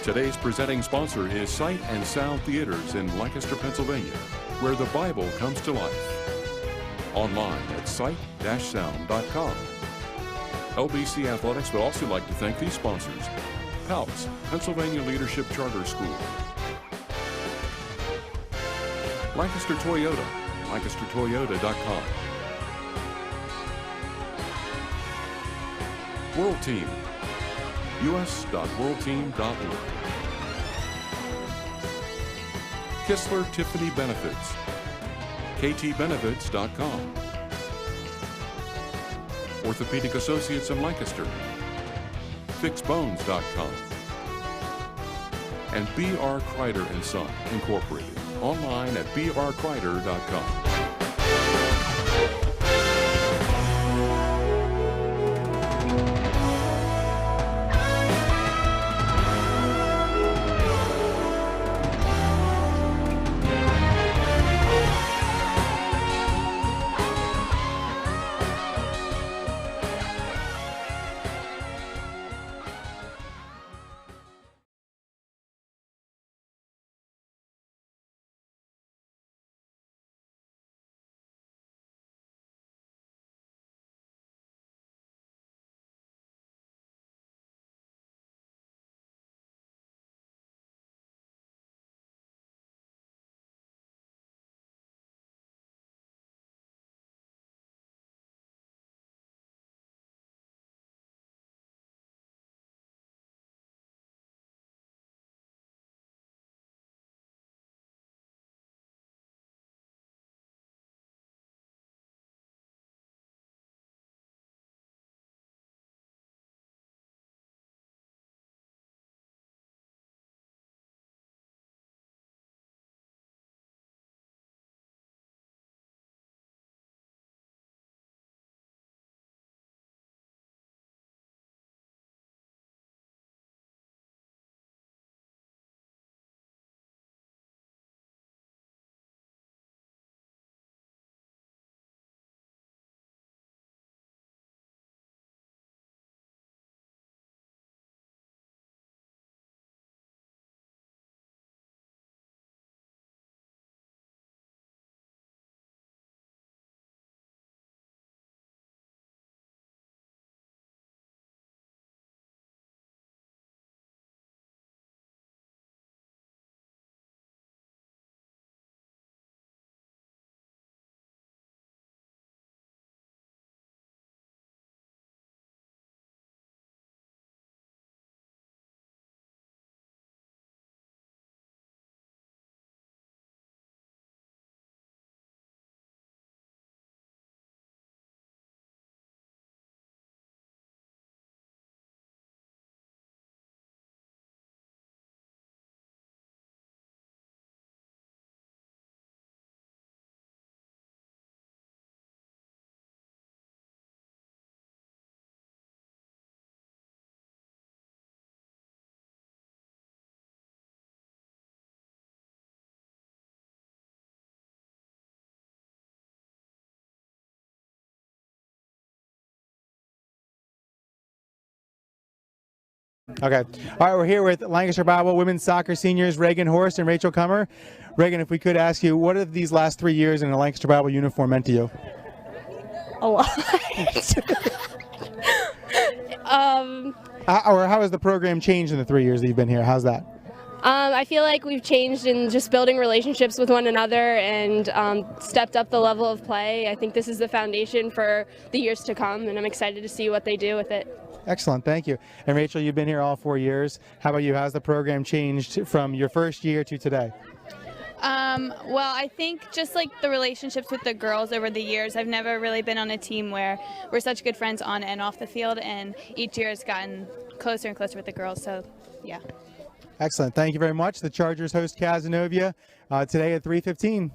Today's presenting sponsor is Sight and Sound Theaters in Lancaster, Pennsylvania, where the Bible comes to life. Online at sight-sound.com. LBC Athletics would also like to thank these sponsors: PALTS, Pennsylvania Leadership Charter School; Lancaster Toyota, lancastertoyota.com; World Team, us.worldteam.org; Kistler Tiffany Benefits, ktbenefits.com; Orthopedic Associates in Lancaster, fixbones.com; and B.R. Kreider & Son, Incorporated, online at brkreider.com. Okay. All right, we're here with Lancaster Bible women's soccer seniors Reagan Horst and Rachel Kummer. Reagan, if we could ask you, what have these last 3 years in a Lancaster Bible uniform meant to you? A lot. How has the program changed in the 3 years that you've been here? How's that? I feel like we've changed in just building relationships with one another and stepped up the level of play. I think this is the foundation for the years to come, and I'm excited to see what they do with it. Excellent, thank you. And Rachel, you've been here all 4 years. How about you? How's the program changed from your first year to today? Well, I think just like the relationships with the girls over the years, I've never really been on a team where we're such good friends on and off the field, and each year has gotten closer and closer with the girls, so yeah. Excellent, thank you very much. The Chargers host Cazenovia today at 3:15.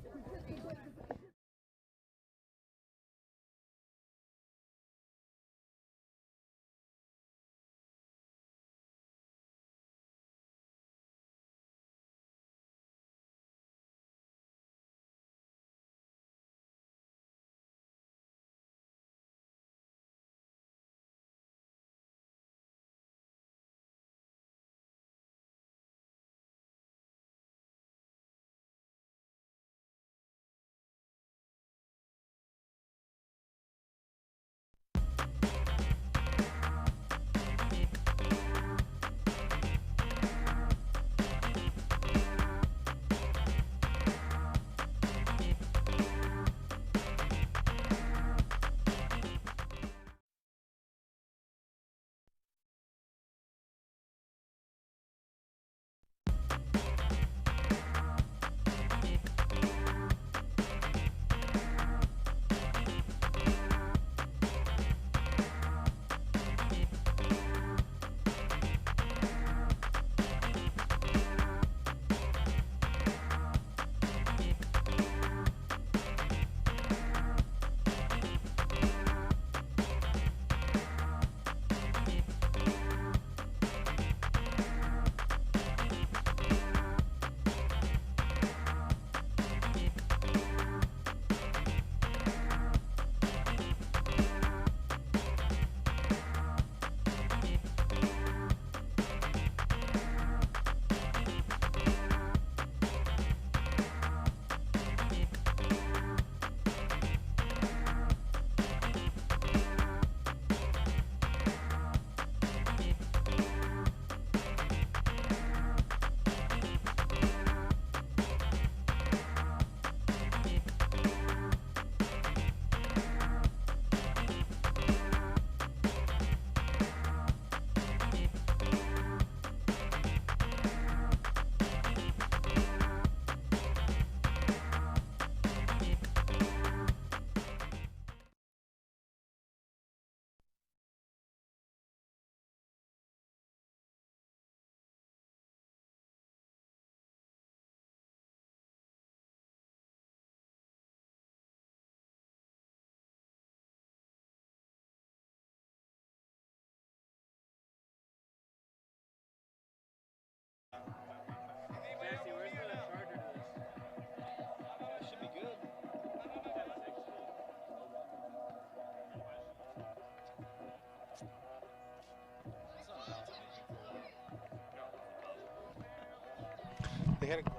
they had a goal.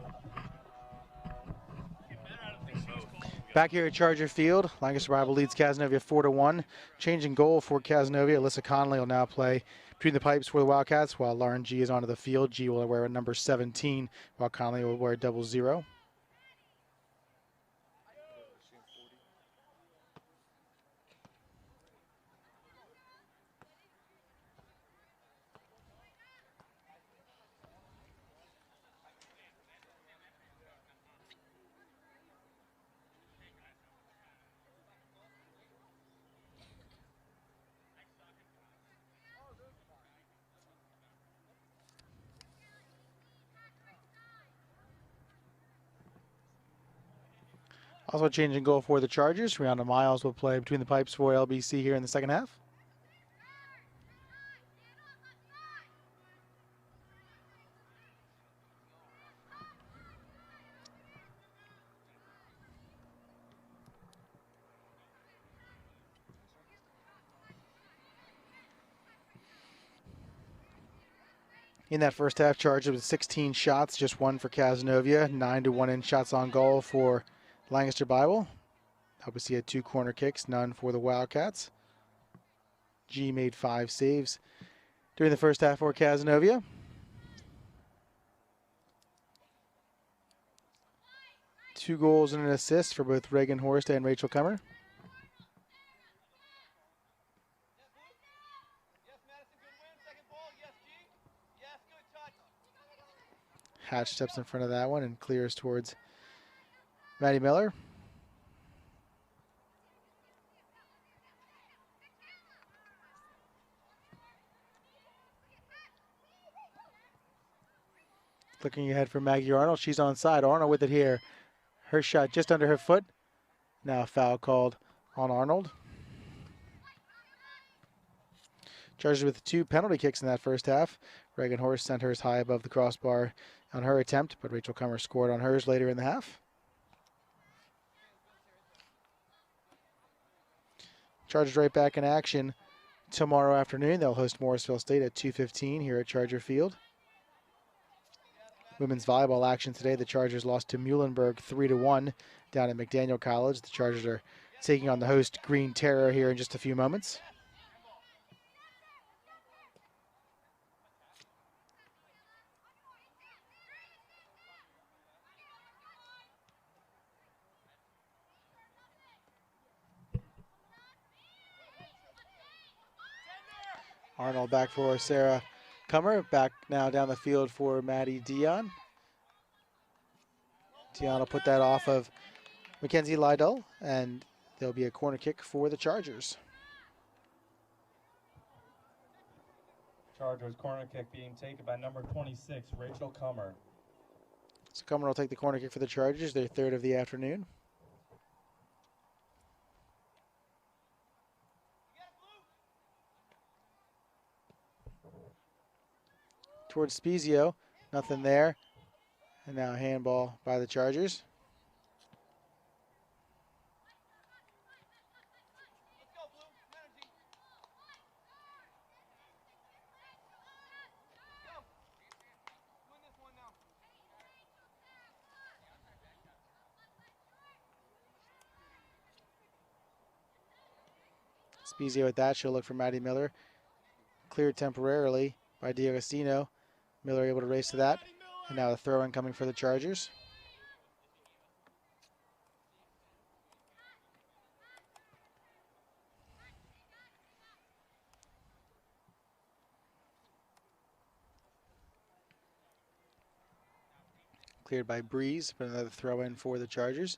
Back here at Charger Field, Lancaster Bible leads Cazenovia 4-1. Changing goal for Cazenovia. Alyssa Conley will now play between the pipes for the Wildcats, while Lauren G is onto the field. G will wear number 17, while Conley will wear 00. Also changing goal for the Chargers. Rihanna Miles will play between the pipes for LBC here in the second half. In that first half, Chargers with 16 shots, just one for Cazenovia, 9-1 in shots on goal for Lancaster Bible. LBC had 2 corner kicks, none for the Wildcats. G made 5 saves during the first half for Cazenovia. Two goals and an assist for both Reagan Horst and Rachel Kummer. Hatch steps in front of that one and clears towards Maddie Miller. Looking ahead for Maggie Arnold. She's onside. Arnold with it here. Her shot just under her foot. Now a foul called on Arnold. Chargers with 2 penalty kicks in that first half. Reagan Horst sent hers high above the crossbar on her attempt, but Rachel Kummer scored on hers later in the half. Chargers right back in action tomorrow afternoon. They'll host Morrisville State at 2:15 here at Charger Field. Women's volleyball action today. The Chargers lost to Muhlenberg 3-1 down at McDaniel College. The Chargers are taking on the host Green Terror here in just a few moments. Arnold back for Sarah Kummer. Back now down the field for Maddie Dion. Dion will put that off of Mackenzie Lydell, and there'll be a corner kick for the Chargers. Chargers corner kick being taken by number 26, Rachel Kummer. So Kummer will take the corner kick for the Chargers, their 3rd of the afternoon. Towards Spezio, nothing there. And now a handball by the Chargers. Spezio at that, she'll look for Maddie Miller. Cleared temporarily by D'Agostino. Miller able to race to that. And now the throw-in coming for the Chargers. Cleared by Breeze, but another throw-in for the Chargers.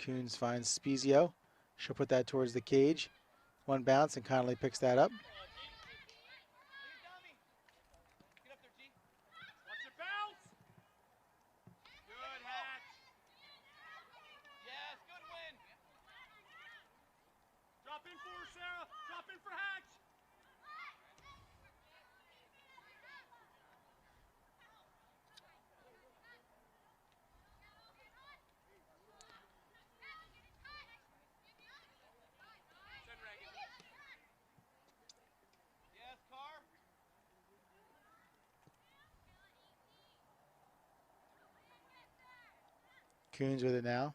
Coons finds Spezio. She'll put that towards the cage. One bounce, and Connolly picks that up. Coons with it now.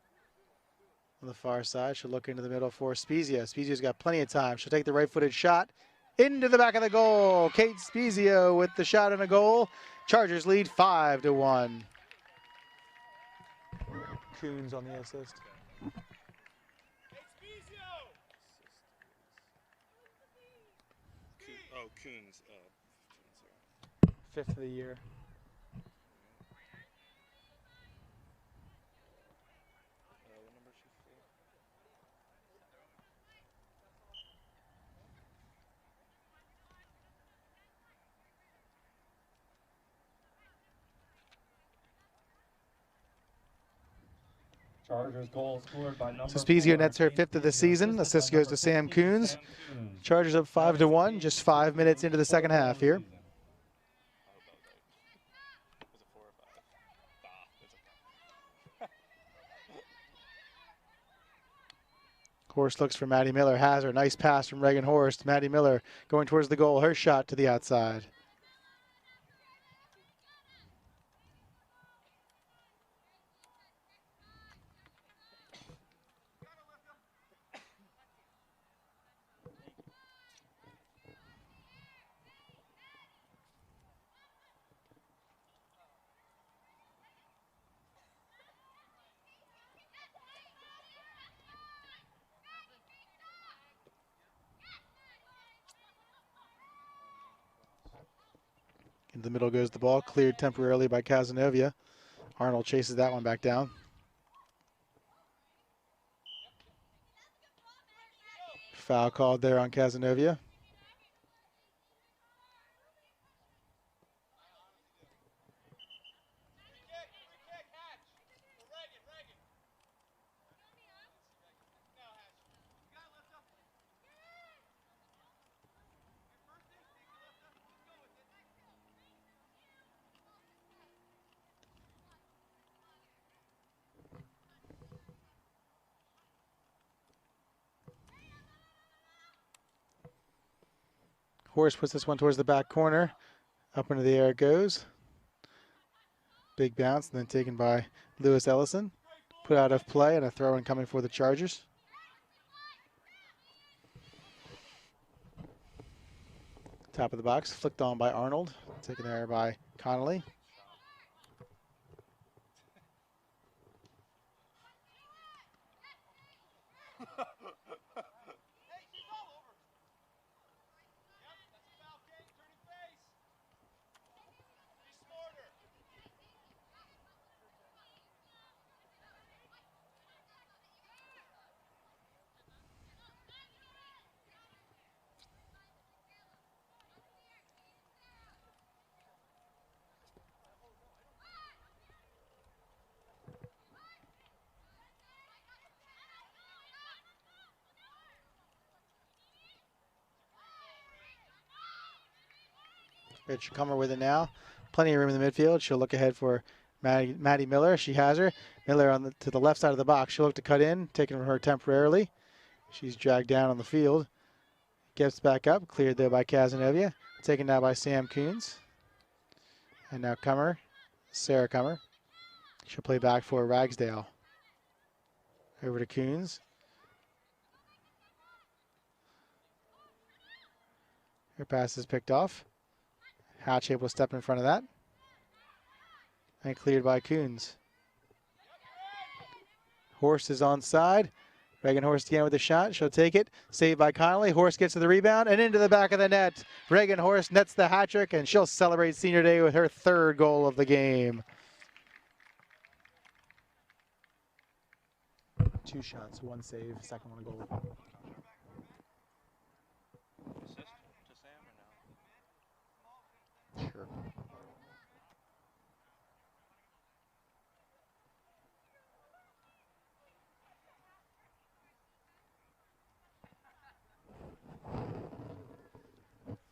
On the far side, she'll look into the middle for Spezia. Spezia's got plenty of time. She'll take the right-footed shot into the back of the goal. Kate Spezia with the shot and a goal. Chargers lead 5-1. Coons on the assist. Oh, Coons. Fifth of the year. What number is she for? Chargers goal scored by number So Spezia 4, nets her Kate 5th of the Spezia, season. assisted Assist by goes number to Sam 15, Coons. Sam Coons. Chargers up 5-1. Just 5 minutes into the second half here. Was it 4 or 5? It's okay. Horst looks for Maddie Miller. Has her. Nice pass from Reagan Horst. Maddie Miller going towards the goal. Her shot to the outside. In the middle goes the ball, cleared temporarily by Cazenovia. Arnold chases that one back down. Foul called there on Cazenovia. Horst puts this one towards the back corner. Up into the air it goes. Big bounce, and then taken by Lewis Ellison. Put out of play, and a throw in coming for the Chargers. Top of the box, flicked on by Arnold. Taken there by Connolly. Rich Comer with it now. Plenty of room in the midfield. She'll look ahead for Maddie Miller. She has her. Miller on to the left side of the box. She'll look to cut in, taken from her temporarily. She's dragged down on the field. Gets back up, cleared there by Cazenovia. Taken now by Sam Coons. And now Comer, Sarah Comer. She'll play back for Ragsdale. Over to Coons. Her pass is picked off. Hatch able to step in front of that. And cleared by Coons. Horst is onside. Reagan Horst again with a shot. She'll take it. Saved by Connolly. Horst gets to the rebound and into the back of the net. Reagan Horst nets the hat trick, and she'll celebrate senior day with her 3rd goal of the game. 2 shots, 1 save, second one a goal. Assist to Sam or no? Sure.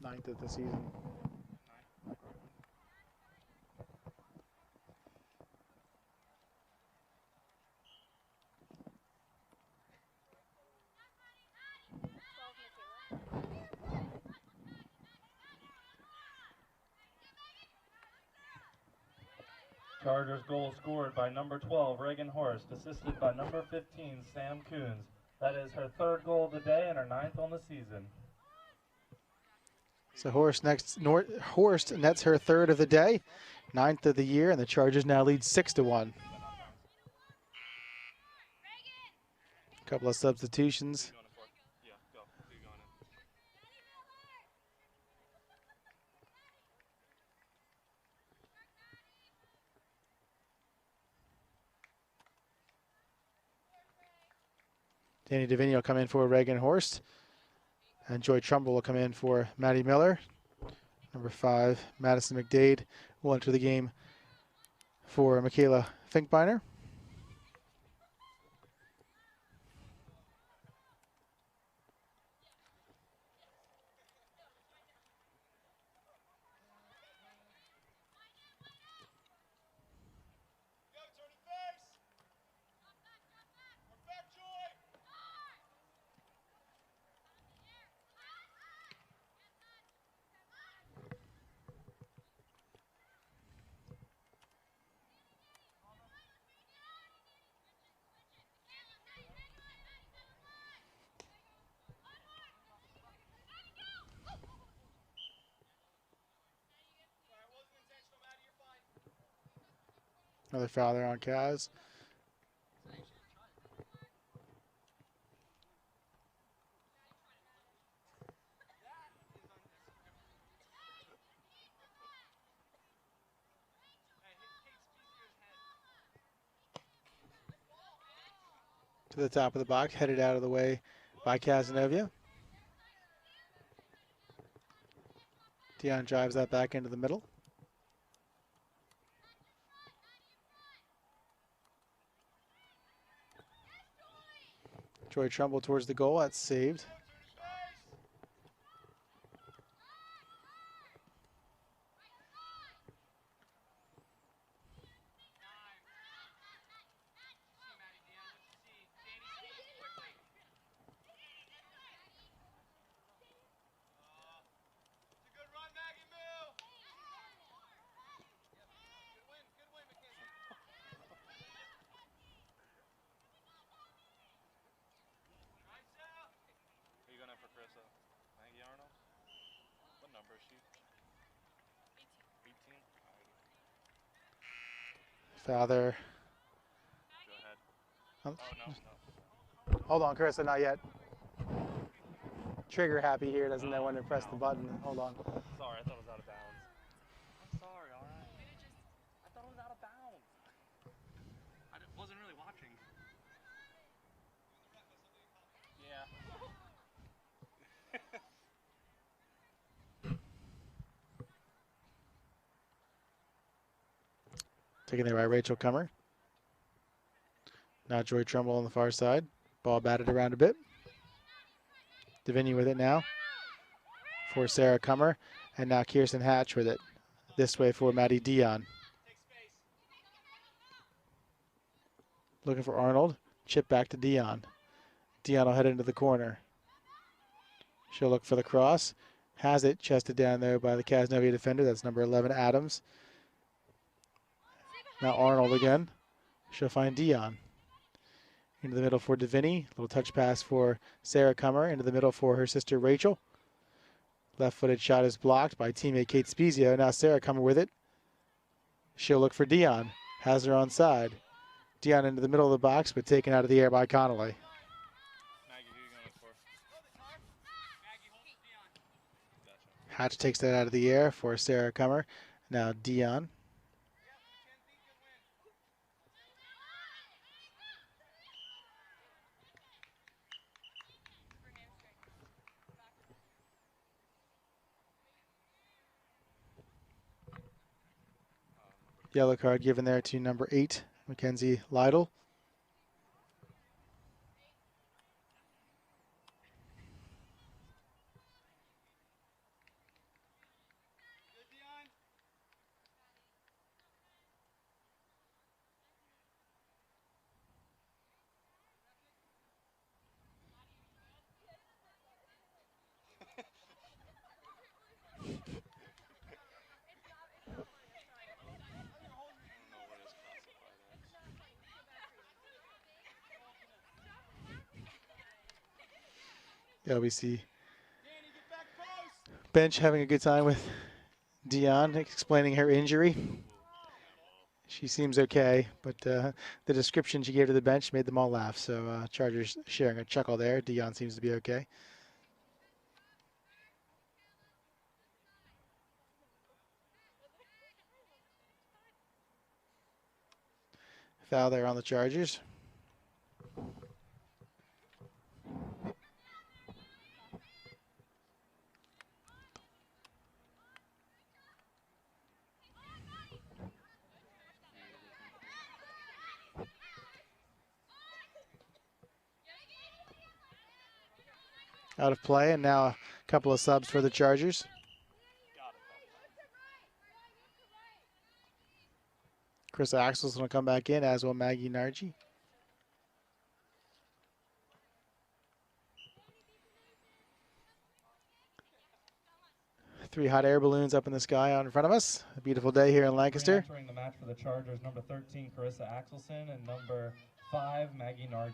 Ninth of the season. Chargers goal scored by number 12, Reagan Horst, assisted by number 15, Sam Coons. That is her 3rd goal of the day and her 9th on the season. So Horst nets her 3rd of the day, 9th of the year, and the Chargers now lead 6-1. A couple of substitutions. Danny Davini will come in for Reagan Horst. And Joy Trumbull will come in for Maddie Miller. Number 5, Madison McDade will enter the game for Michaela Finkbeiner. Another foul there on Kaz. To the top of the box, headed out of the way by Cazenovia. Dion drives that back into the middle. Joy Trumbull towards the goal. That's saved. Foul there. Go ahead. No. Hold on, Carissa, not yet. Trigger happy here, doesn't know when to press the button. Hold on. Sorry, I thought it was out of bounds. I'm sorry, all right? I thought it was out of bounds. I wasn't really watching. Yeah. Taken there by Rachel Cummer. Now Joy Trumbull on the far side. Ball batted around a bit. Davini with it now for Sarah Cummer. And now Kirsten Hatch with it. This way for Maddie Dion. Looking for Arnold. Chip back to Dion. Dion will head into the corner. She'll look for the cross. Has it. Chested down there by the Cazenovia defender. That's number 11, Adams. Now Arnold again. She'll find Dion. Into the middle for Davini. Little touch pass for Sarah Cummer. Into the middle for her sister Rachel. Left-footed shot is blocked by teammate Kate Spezio. Now Sarah Cummer with it. She'll look for Dion. Has her on side. Dion into the middle of the box, but taken out of the air by Connolly. Hatch takes that out of the air for Sarah Cummer. Now Dion. Yellow card given there to number 8, Mackenzie Lytle. The LBC bench having a good time with Dion explaining her injury. She seems okay, but the description she gave to the bench made them all laugh. So Chargers sharing a chuckle there. Dion seems to be okay. Foul there on the Chargers. Out of play, and now a couple of subs for the Chargers. Chris Axel's going to come back in, as will Maggie Nargi. Three hot air balloons up in the sky out in front of us. A beautiful day here in Lancaster. Entering the match for the Chargers, number 13, Carissa Axelson, and number 5, Maggie Nargi.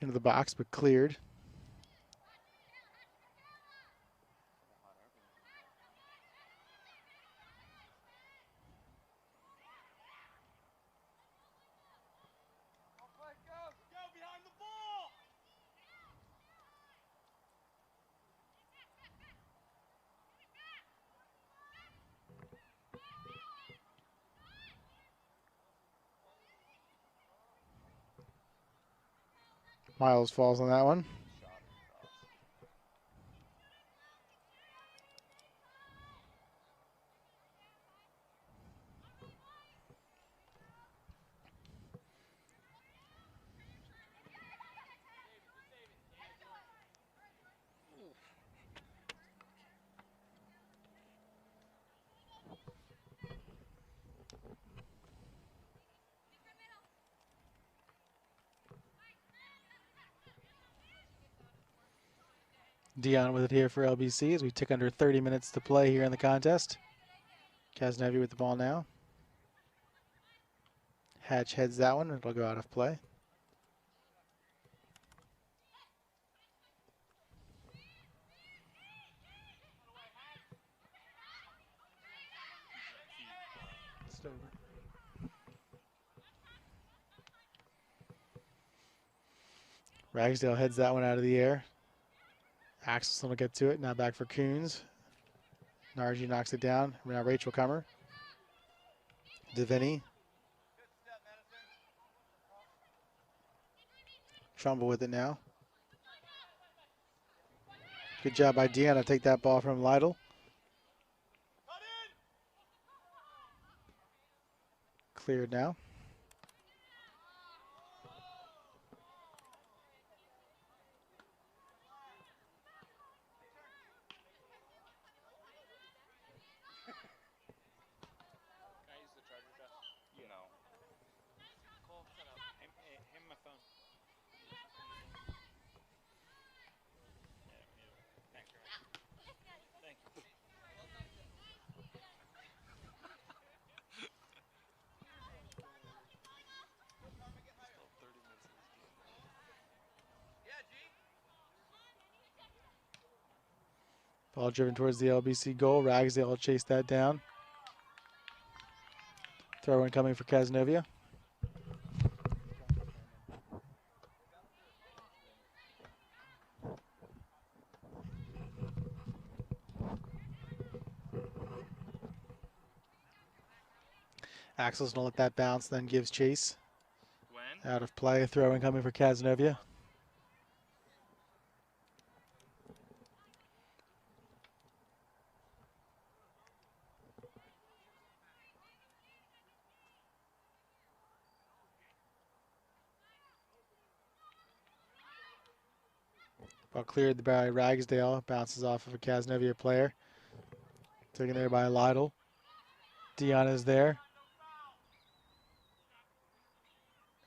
Into the box, but cleared. Miles falls on that one. Dion with it here for LBC as we tick under 30 minutes to play here in the contest. Cazenovia with the ball now. Hatch heads that one. It'll go out of play. Ragsdale heads that one out of the air. Axelson will get to it. Now back for Coons. Nargi knocks it down. Now Rachel Comer. Deviney. Trumbull with it now. Good job by Deanna to take that ball from Lytle. Cleared now. Ball driven towards the LBC goal. Ragsdale will chase that down. Throw in coming for Cazenovia. Axel's gonna let that bounce, then gives chase. Out of play, throw in coming for Cazenovia. Ball cleared by Ragsdale. Bounces off of a Cazenovia player. Taken there by Lytle. Dion is there.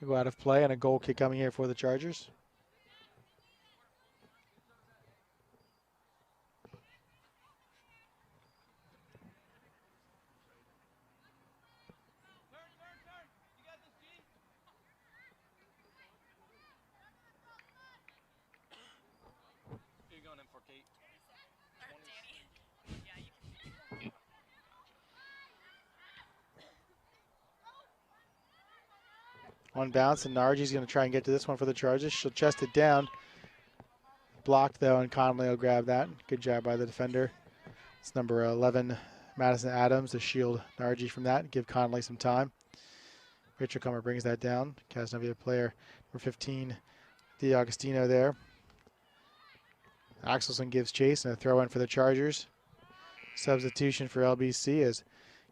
Go out of play and a goal kick coming here for the Chargers. You're going in for Kate. One bounce, and Nargi's going to try and get to this one for the Chargers. She'll chest it down. Blocked, though, and Conley will grab that. Good job by the defender. It's number 11, Madison Adams, to shield Nargi from that and give Conley some time. Rachel Comer brings that down. Cazenovia player number 15, DiAgostino there. Axelson gives chase and a throw in for the Chargers. Substitution for LBC as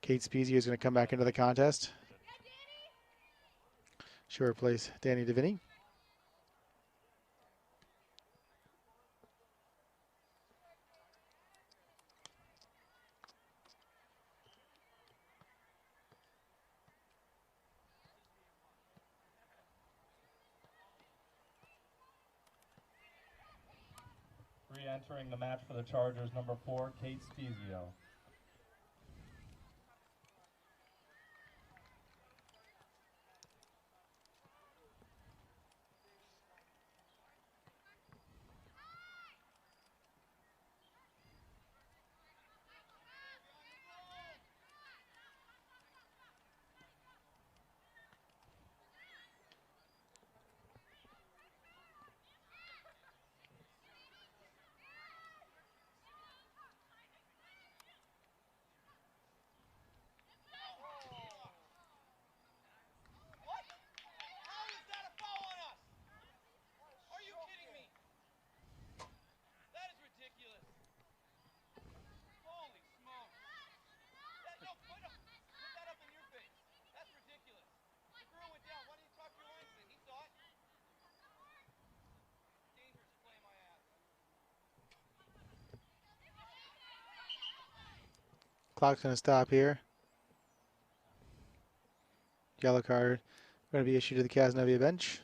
Kate Spezia is going to come back into the contest. She'll replace Danny DeVinny. Re-entering the match for the Chargers, number 4, Kate Spezio. Clock's going to stop here. Yellow card going to be issued to the Cazenovia bench.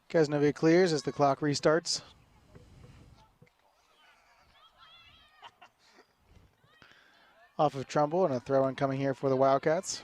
Cazenovia clears as the clock restarts. Off of Trumbull and a throw in coming here for the Wildcats.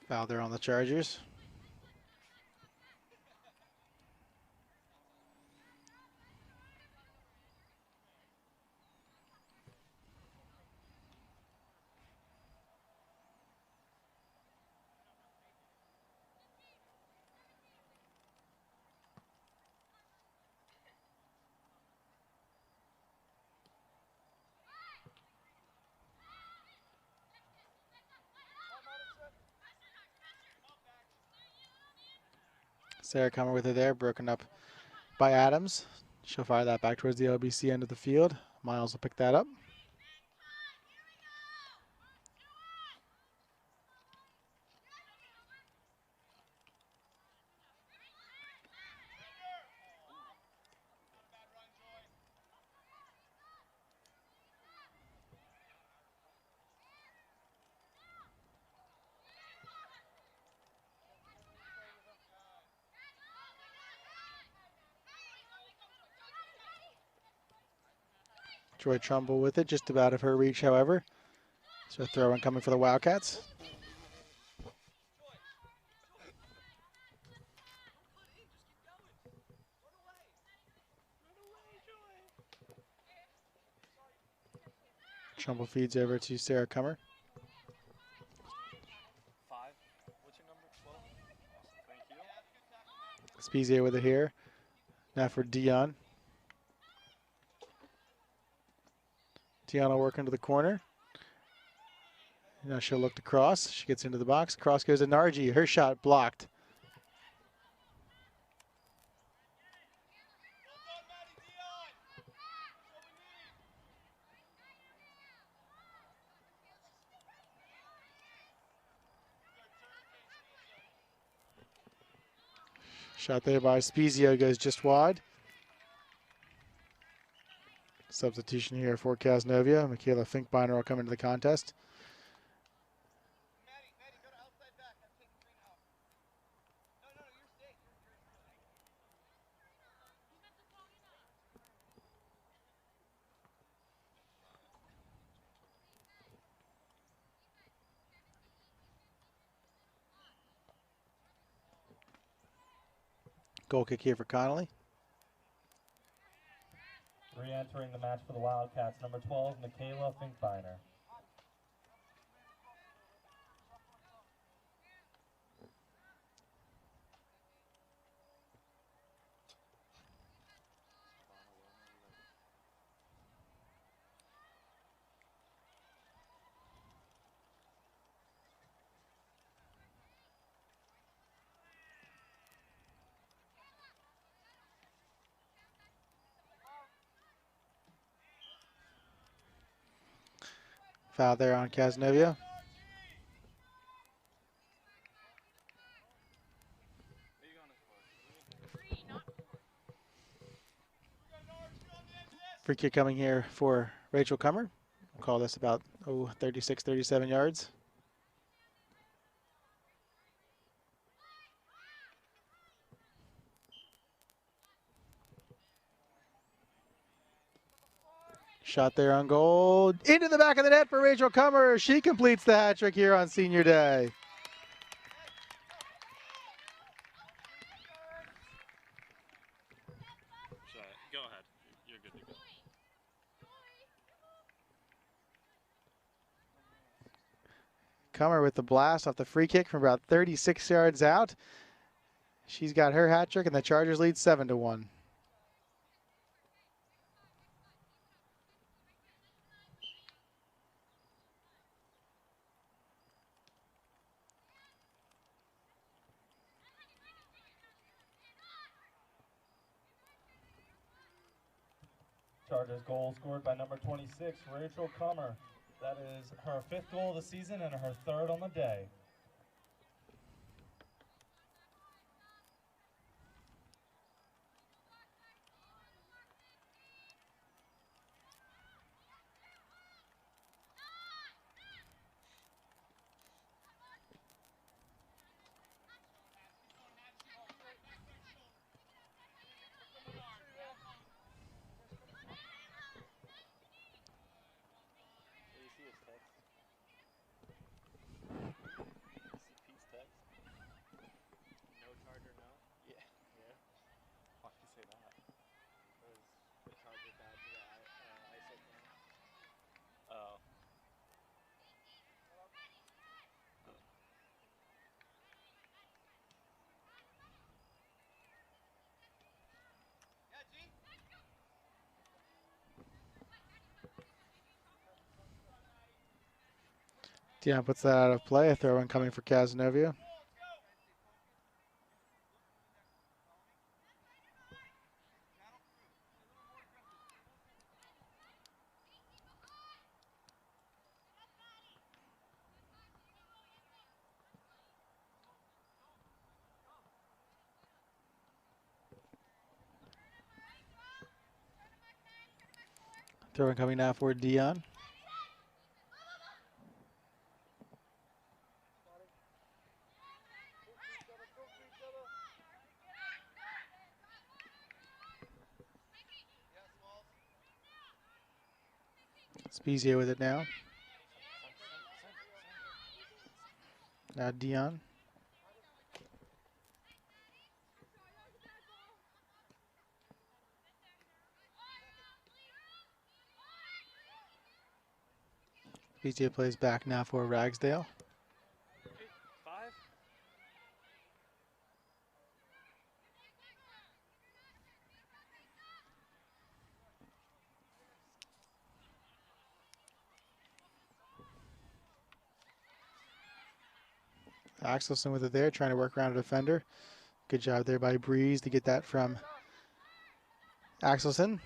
Foul there on the Chargers. Sarah Comer with it there, broken up by Adams. She'll fire that back towards the LBC end of the field. Miles will pick that up. Joy Trumbull with it, just about of her reach, however. So a throw in coming for the Wildcats. Trumbull feeds over to Sarah Cummer. 5. What's your number? 12? Awesome. Thank you. Spezia with it here. Now for Dion. Dion will work into the corner. Now she'll look to cross. She gets into the box. Cross goes to Nargi. Her shot blocked. Shot there by Spezia goes just wide. Substitution here for Cazenovia. Michaela Finkbeiner will come into the contest. Goal kick here for Connolly. Re-entering the match for the Wildcats, number 12, Michaela Finkbeiner. Foul there on Cazenovia. Free kick coming here for Rachel Cummer. We'll call this about 36, 37 yards. Shot there on goal. Into the back of the net for Rachel Cummer. She completes the hat trick here on senior day. Go ahead. You're good to go. Cummer with the blast off the free kick from about 36 yards out. She's got her hat trick, and the Chargers lead 7-1. Chargers goal scored by number 26, Rachel Cummer. That is her 5th goal of the season and her 3rd on the day. Dion puts that out of play. A throw in coming for Cazenovia. Throw coming now for Dion. Spezia with it now. Now Dion. Spezia plays back now for Ragsdale. 5. Axelson with it there, trying to work around a defender. Good job there by Breeze to get that from Axelson.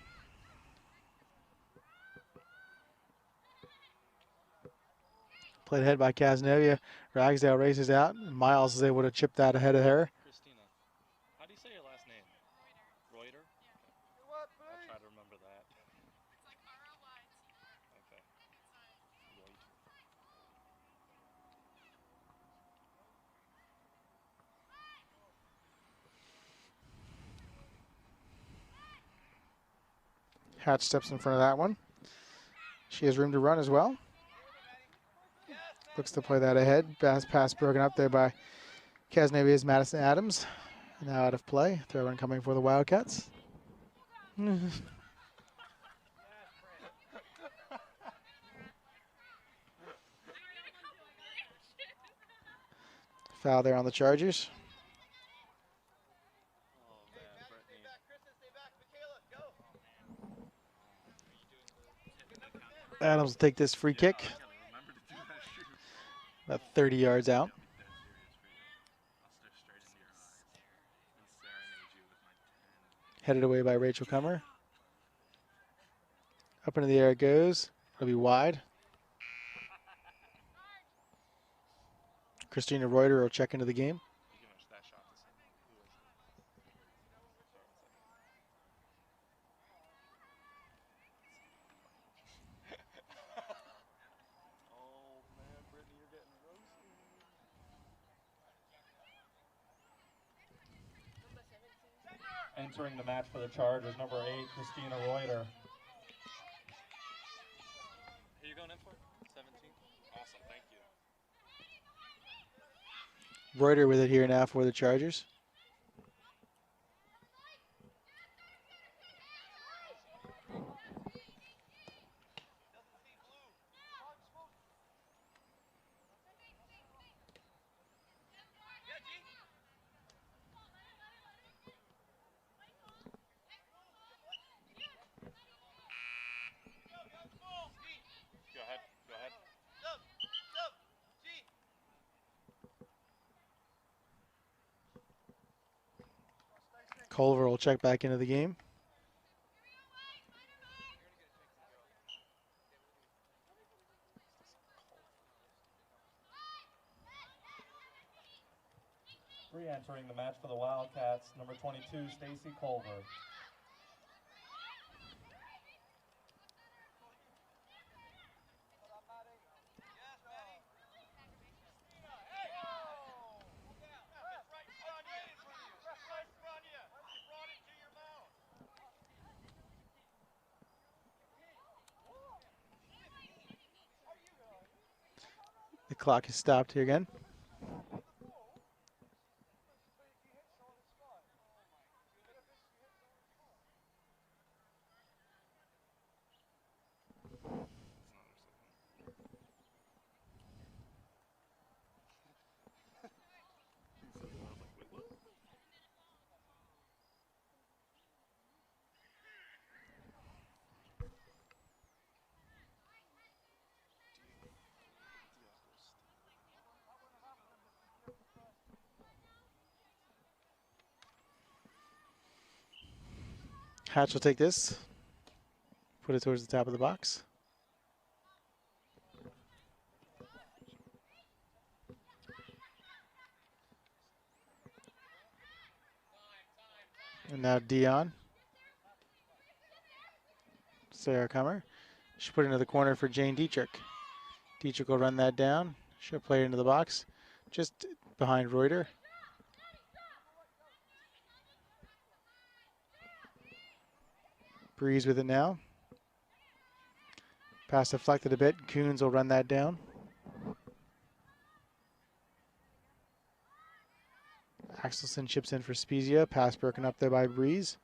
Played ahead by Cazenovia. Ragsdale races out. Miles is able to chip that ahead of her. Christina, how do you say your last name? Reuter? I'll try to remember that. It's like R-O-Y-T-E-R. Okay. Reuter. Hatch steps in front of that one. She has room to run as well. Looks to play that ahead. Pass broken up there by Cazenovia's Madison Adams. Now out of play. Throw in coming for the Wildcats. Foul there on the Chargers. Oh, man, Brittany. Adams will take this free kick. About 30 yards out. Headed away by Rachel Cummer. Up into the air it goes. It'll be wide. Christina Reuter will check into the game. Entering the match for the Chargers, number 8, Christina Reuter. Who you going in for? 17? Awesome, thank you. Reuter with it here now for the Chargers. Go ahead. Culver will check back into the game. Re-entering the match for the Wildcats, number 22, Stacy Culver. The clock is stopped here again. Hatch will take this, put it towards the top of the box. And now Dion. Sarah Cummer. She'll put it into the corner for Jane Dietrich. Dietrich will run that down. She'll play it into the box, just behind Reuter. Breeze with it now. Pass deflected a bit. Coons will run that down. Axelson chips in for Spezia. Pass broken up there by Breeze.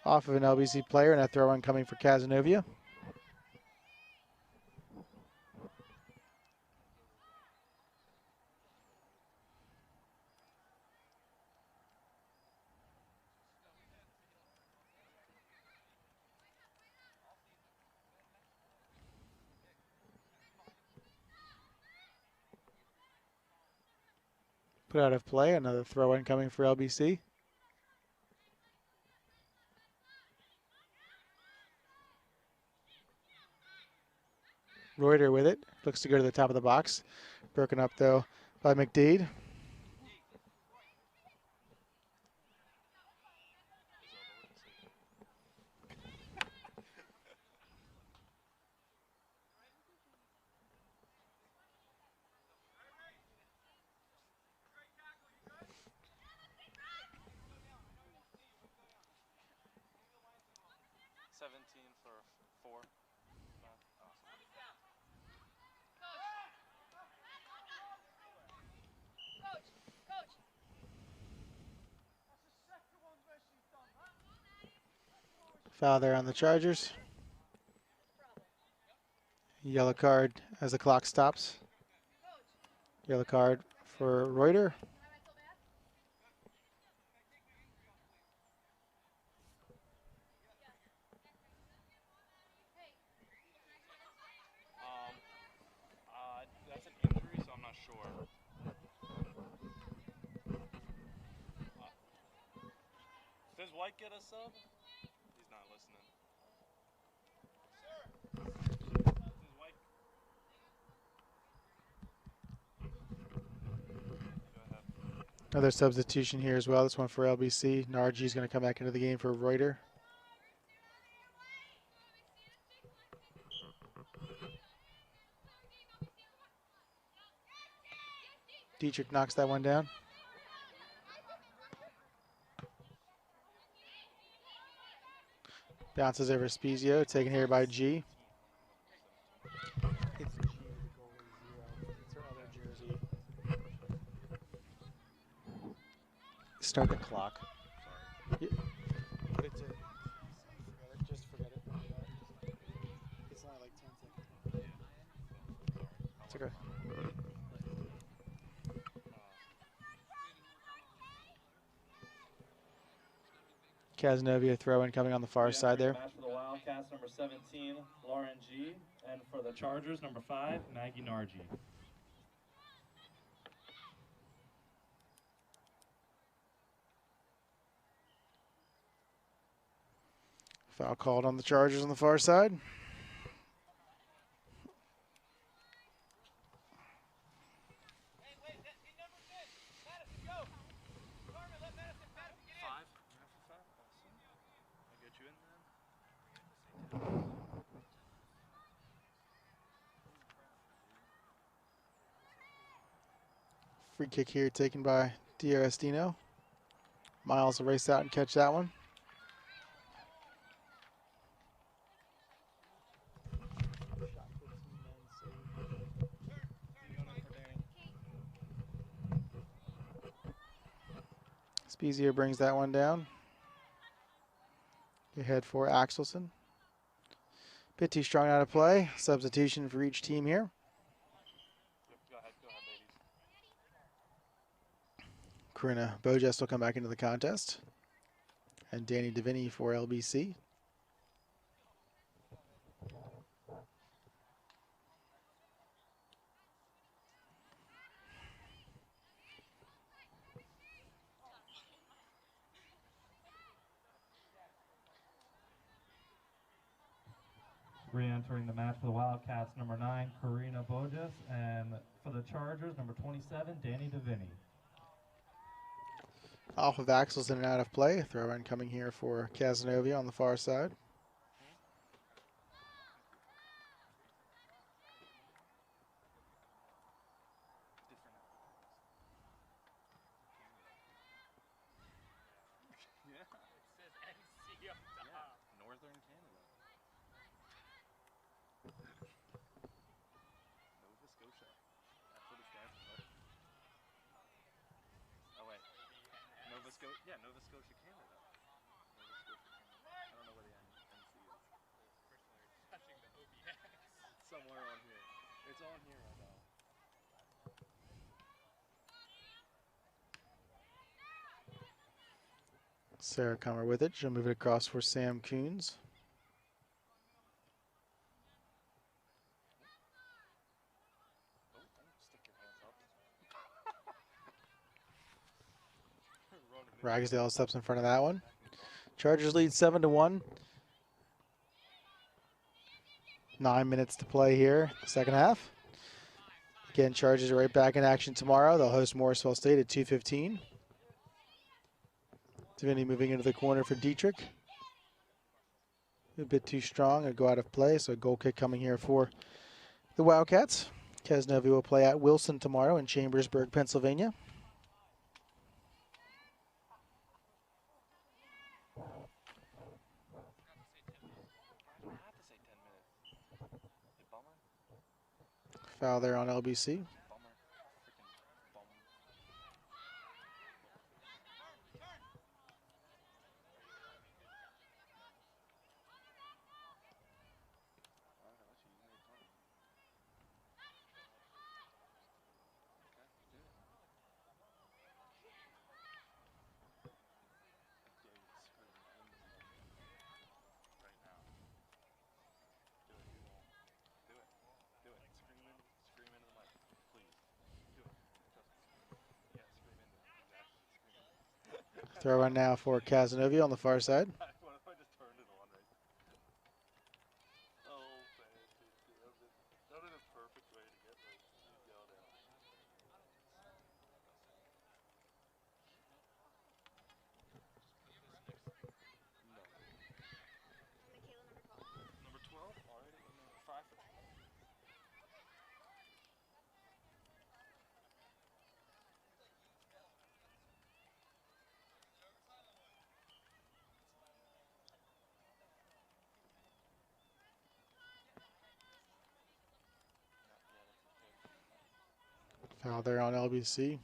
Off of an LBC player and a throw in coming for Cazenovia. Put out of play, another throw in coming for LBC. Reuter with it, looks to go to the top of the box. Broken up though by McDade. Foul there on the Chargers. Yellow card as the clock stops. Yellow card for Reuter. That's an injury, so I'm not sure. Does White get a sub? He's not listening. Does White? Go ahead. Another substitution here as well. This one for LBC. Nargi is going to come back into the game for Reuter. Dietrich knocks that one down. Bounces over Spezio, taken here by G. It's G, the goalie, 0. It's her other jersey. Start the clock. Yeah. But it's just forget it. It's only like 10 seconds. It's okay. Cazenovia throw in coming on the far side there. Match for the Wildcats, number 17, Lauren G. And for the Chargers, number 5, Maggie Nargi. Foul called on the Chargers on the far side. Free kick here taken by D'Aristino. Miles will race out and catch that one. Spezia brings that one down. Ahead for Axelson. Bit too strong out of play. Substitution for each team here. Karina Bojes will come back into the contest. And Danny Davini for LBC. Re-entering the match for the Wildcats, number 9, Karina Bojes. And for the Chargers, number 27, Danny Davini. Off of Axelson and out of play. Throw in coming here for Cazenovia on the far side. Northern Canada. Nova Scotia. That's what it stands for. Oh wait. Nova Scotia. Yeah, Nova Scotia, Canada. Nova Scotia, Canada. I don't know where the NC is. It's somewhere on here. It's on here, I know. Sarah Comer with it. She'll move it across for Sam Coons. Ragsdale steps in front of that one. Chargers lead 7-1. 9 minutes to play here, second half. Again, Chargers are right back in action tomorrow. They'll host Morrisville State at 2:15. Divinity moving into the corner for Dietrich. A bit too strong, it'll go out of play, so a goal kick coming here for the Wildcats. Cazenovia will play at Wilson tomorrow in Chambersburg, Pennsylvania. Foul there on LBC. Throw in now for Cazenovia on the far side. What if I just turned it on right? Oh, fancy. That is a perfect way to get like yelled at. Number 12 already? Number 5? Foul there on LBC.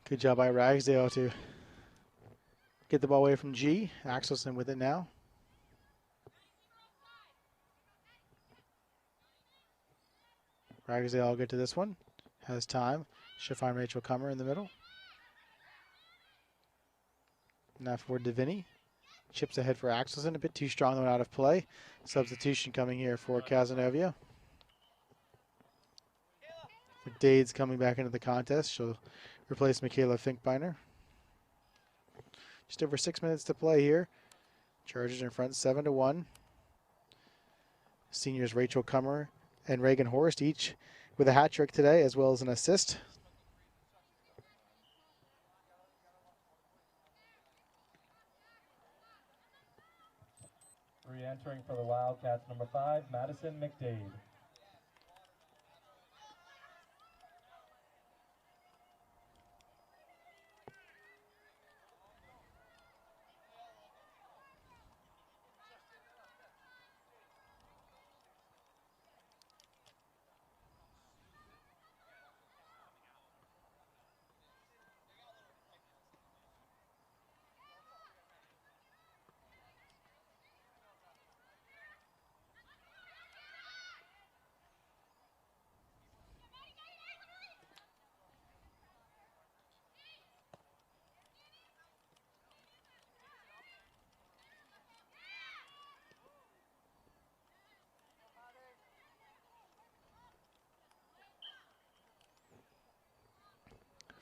Good job by Ragsdale to get the ball away from G. Axelson with it now. Ragsdale will get to this one. Has time. She'll find Rachel Comer in the middle. Now for Divinity. Chips ahead for Axelson. A bit too strong, though, out of play. Substitution coming here for Cazenovia. McDade's coming back into the contest. She'll replace Michaela Finkbeiner. Just over 6 minutes to play here. Chargers in front 7-1. Seniors Rachel Comer and Reagan Horst each with a hat trick today as well as an assist. Re-entering for the Wildcats, number 5, Madison McDade.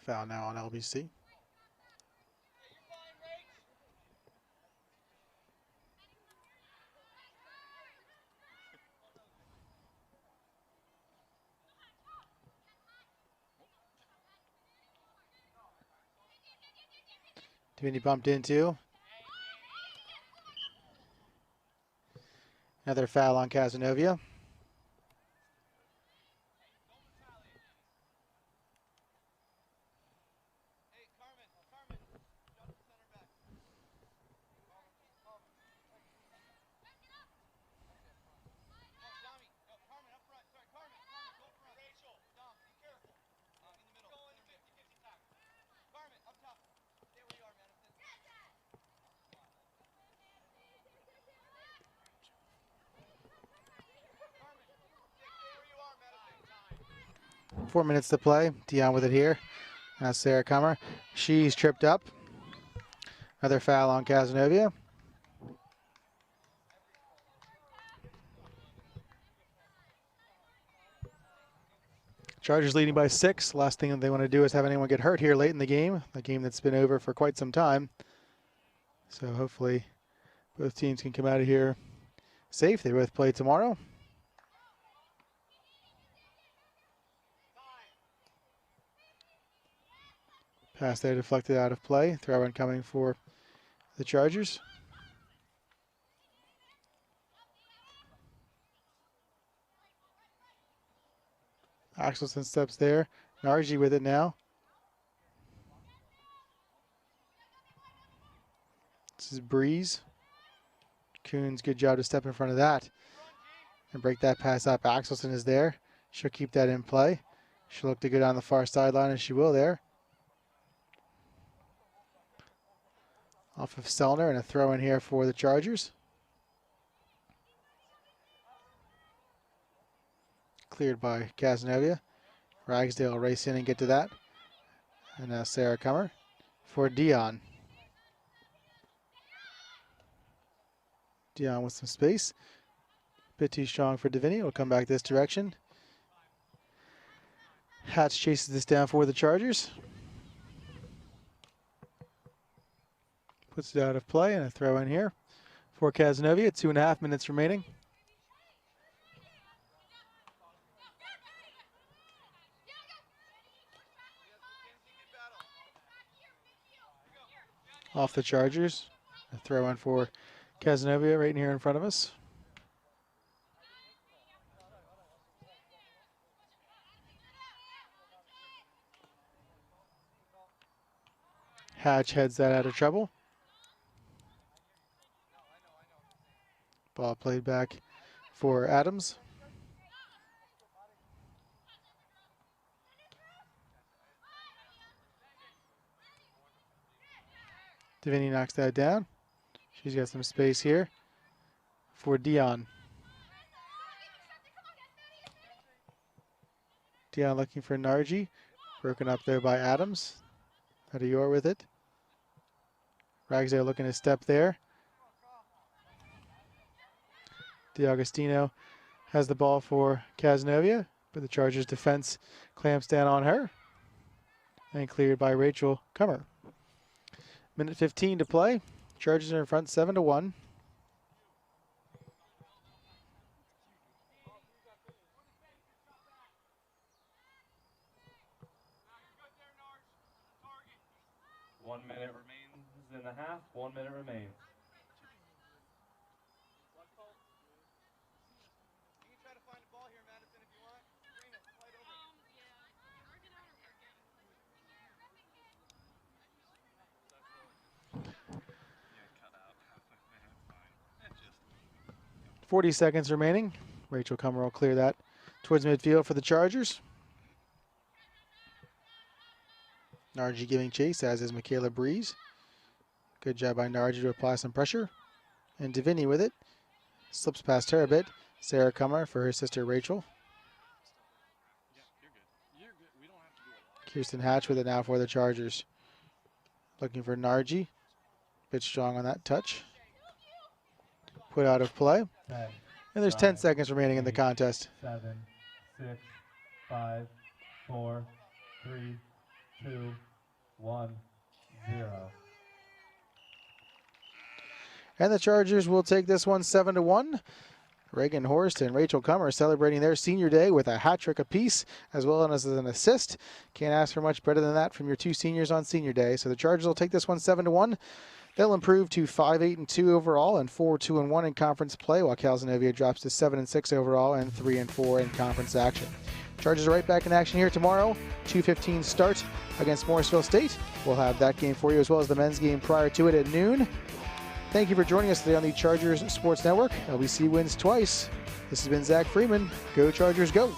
Foul now on LBC. Davini bumped into. Another foul on Cazenovia. Four minutes to play. Dion with it here. That's Sarah Comer. She's tripped up. Another foul on Cazenovia. Chargers leading by 6. Last thing that they want to do is have anyone get hurt here late in the game. A game that's been over for quite some time. So hopefully both teams can come out of here safe. They both play tomorrow. Pass there deflected out of play. Throw in coming for the Chargers. Axelson steps there. Nargi with it now. This is Breeze. Coons, good job to step in front of that and break that pass up. Axelson is there. She'll keep that in play. She'll look to go down the far sideline, and she will there. Off of Sellner, and a throw in here for the Chargers. Cleared by Cazenovia. Ragsdale will race in and get to that. And now Sarah Comer for Dion. Dion with some space. Bit too strong for Davini. Will come back this direction. Hatch chases this down for the Chargers. Puts it out of play, and a throw in here for Cazenovia. 2.5 minutes remaining. Off the Chargers. A throw in for Cazenovia right in here in front of us. Hatch heads that out of trouble. Ball played back for Adams. Davini knocks that down. She's got some space here for Dion. Dion looking for Nargi. Broken up there by Adams. Adeyor with it. Ragsdale looking to step there. DiAgostino has the ball for Cazenovia, but the Chargers defense clamps down on her. And cleared by Rachel Comer. Minute 15 to play. Chargers are in front 7-1. One minute remains in the half. 1 minute remains. You can try to find a ball here, Madison, if you want. Bring it, slide over. Working out or working? 40 seconds remaining. Rachel Comer will clear that towards midfield for the Chargers. Nargi giving chase, as is Michaela Breeze. Good job by Nargi to apply some pressure. And Davini with it. Slips past her a bit. Sarah Comer for her sister Rachel. Kirsten Hatch with it now for the Chargers. Looking for Nargi. Bit strong on that touch. Put out of play. 10, And there's 10 seconds remaining in the contest. 7, 6, 5, 4, 3, 2, 1, 0. And the Chargers will take this one 7-1. Reagan Horst and Rachel Kummer celebrating their senior day with a hat trick apiece, as well as an assist. Can't ask for much better than that from your two seniors on senior day. So the Chargers will take this one 7-1. They'll improve to 5-8-2 overall and 4-2-1 in conference play, while Cazenovia drops to 7-6 overall and 3-4 in conference action. Chargers are right back in action here tomorrow. 2:15 start against Morrisville State. We'll have that game for you, as well as the men's game prior to it at noon. Thank you for joining us today on the Chargers Sports Network. LBC wins twice. This has been Zach Freeman. Go Chargers, go.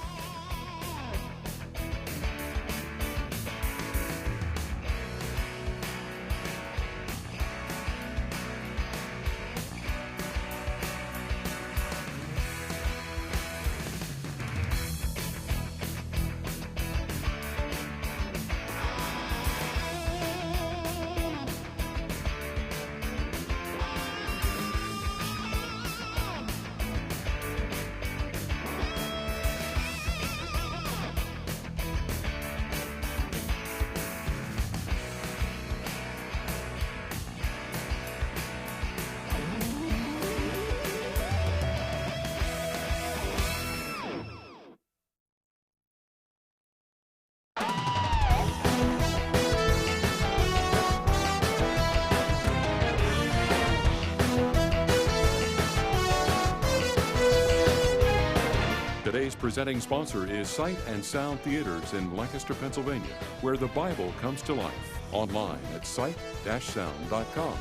Today's presenting sponsor is Sight and Sound Theaters in Lancaster, Pennsylvania, where the Bible comes to life. Online at sight-sound.com.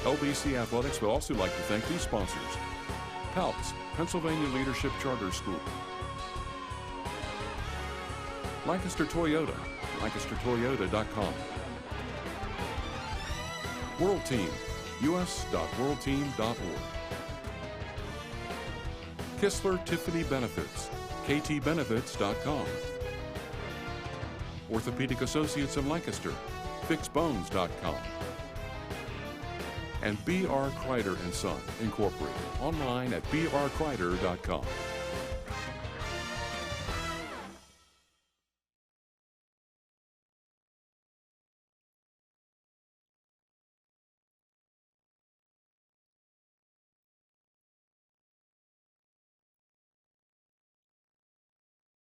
LBC Athletics would also like to thank these sponsors: PALTS, Pennsylvania Leadership Charter School; Lancaster Toyota, lancastertoyota.com; World Team, us.worldteam.org; Kistler Tiffany Benefits, ktbenefits.com; Orthopedic Associates in Lancaster, fixbones.com; and B.R. Kreider & Son, Incorporated, online at brkreider.com.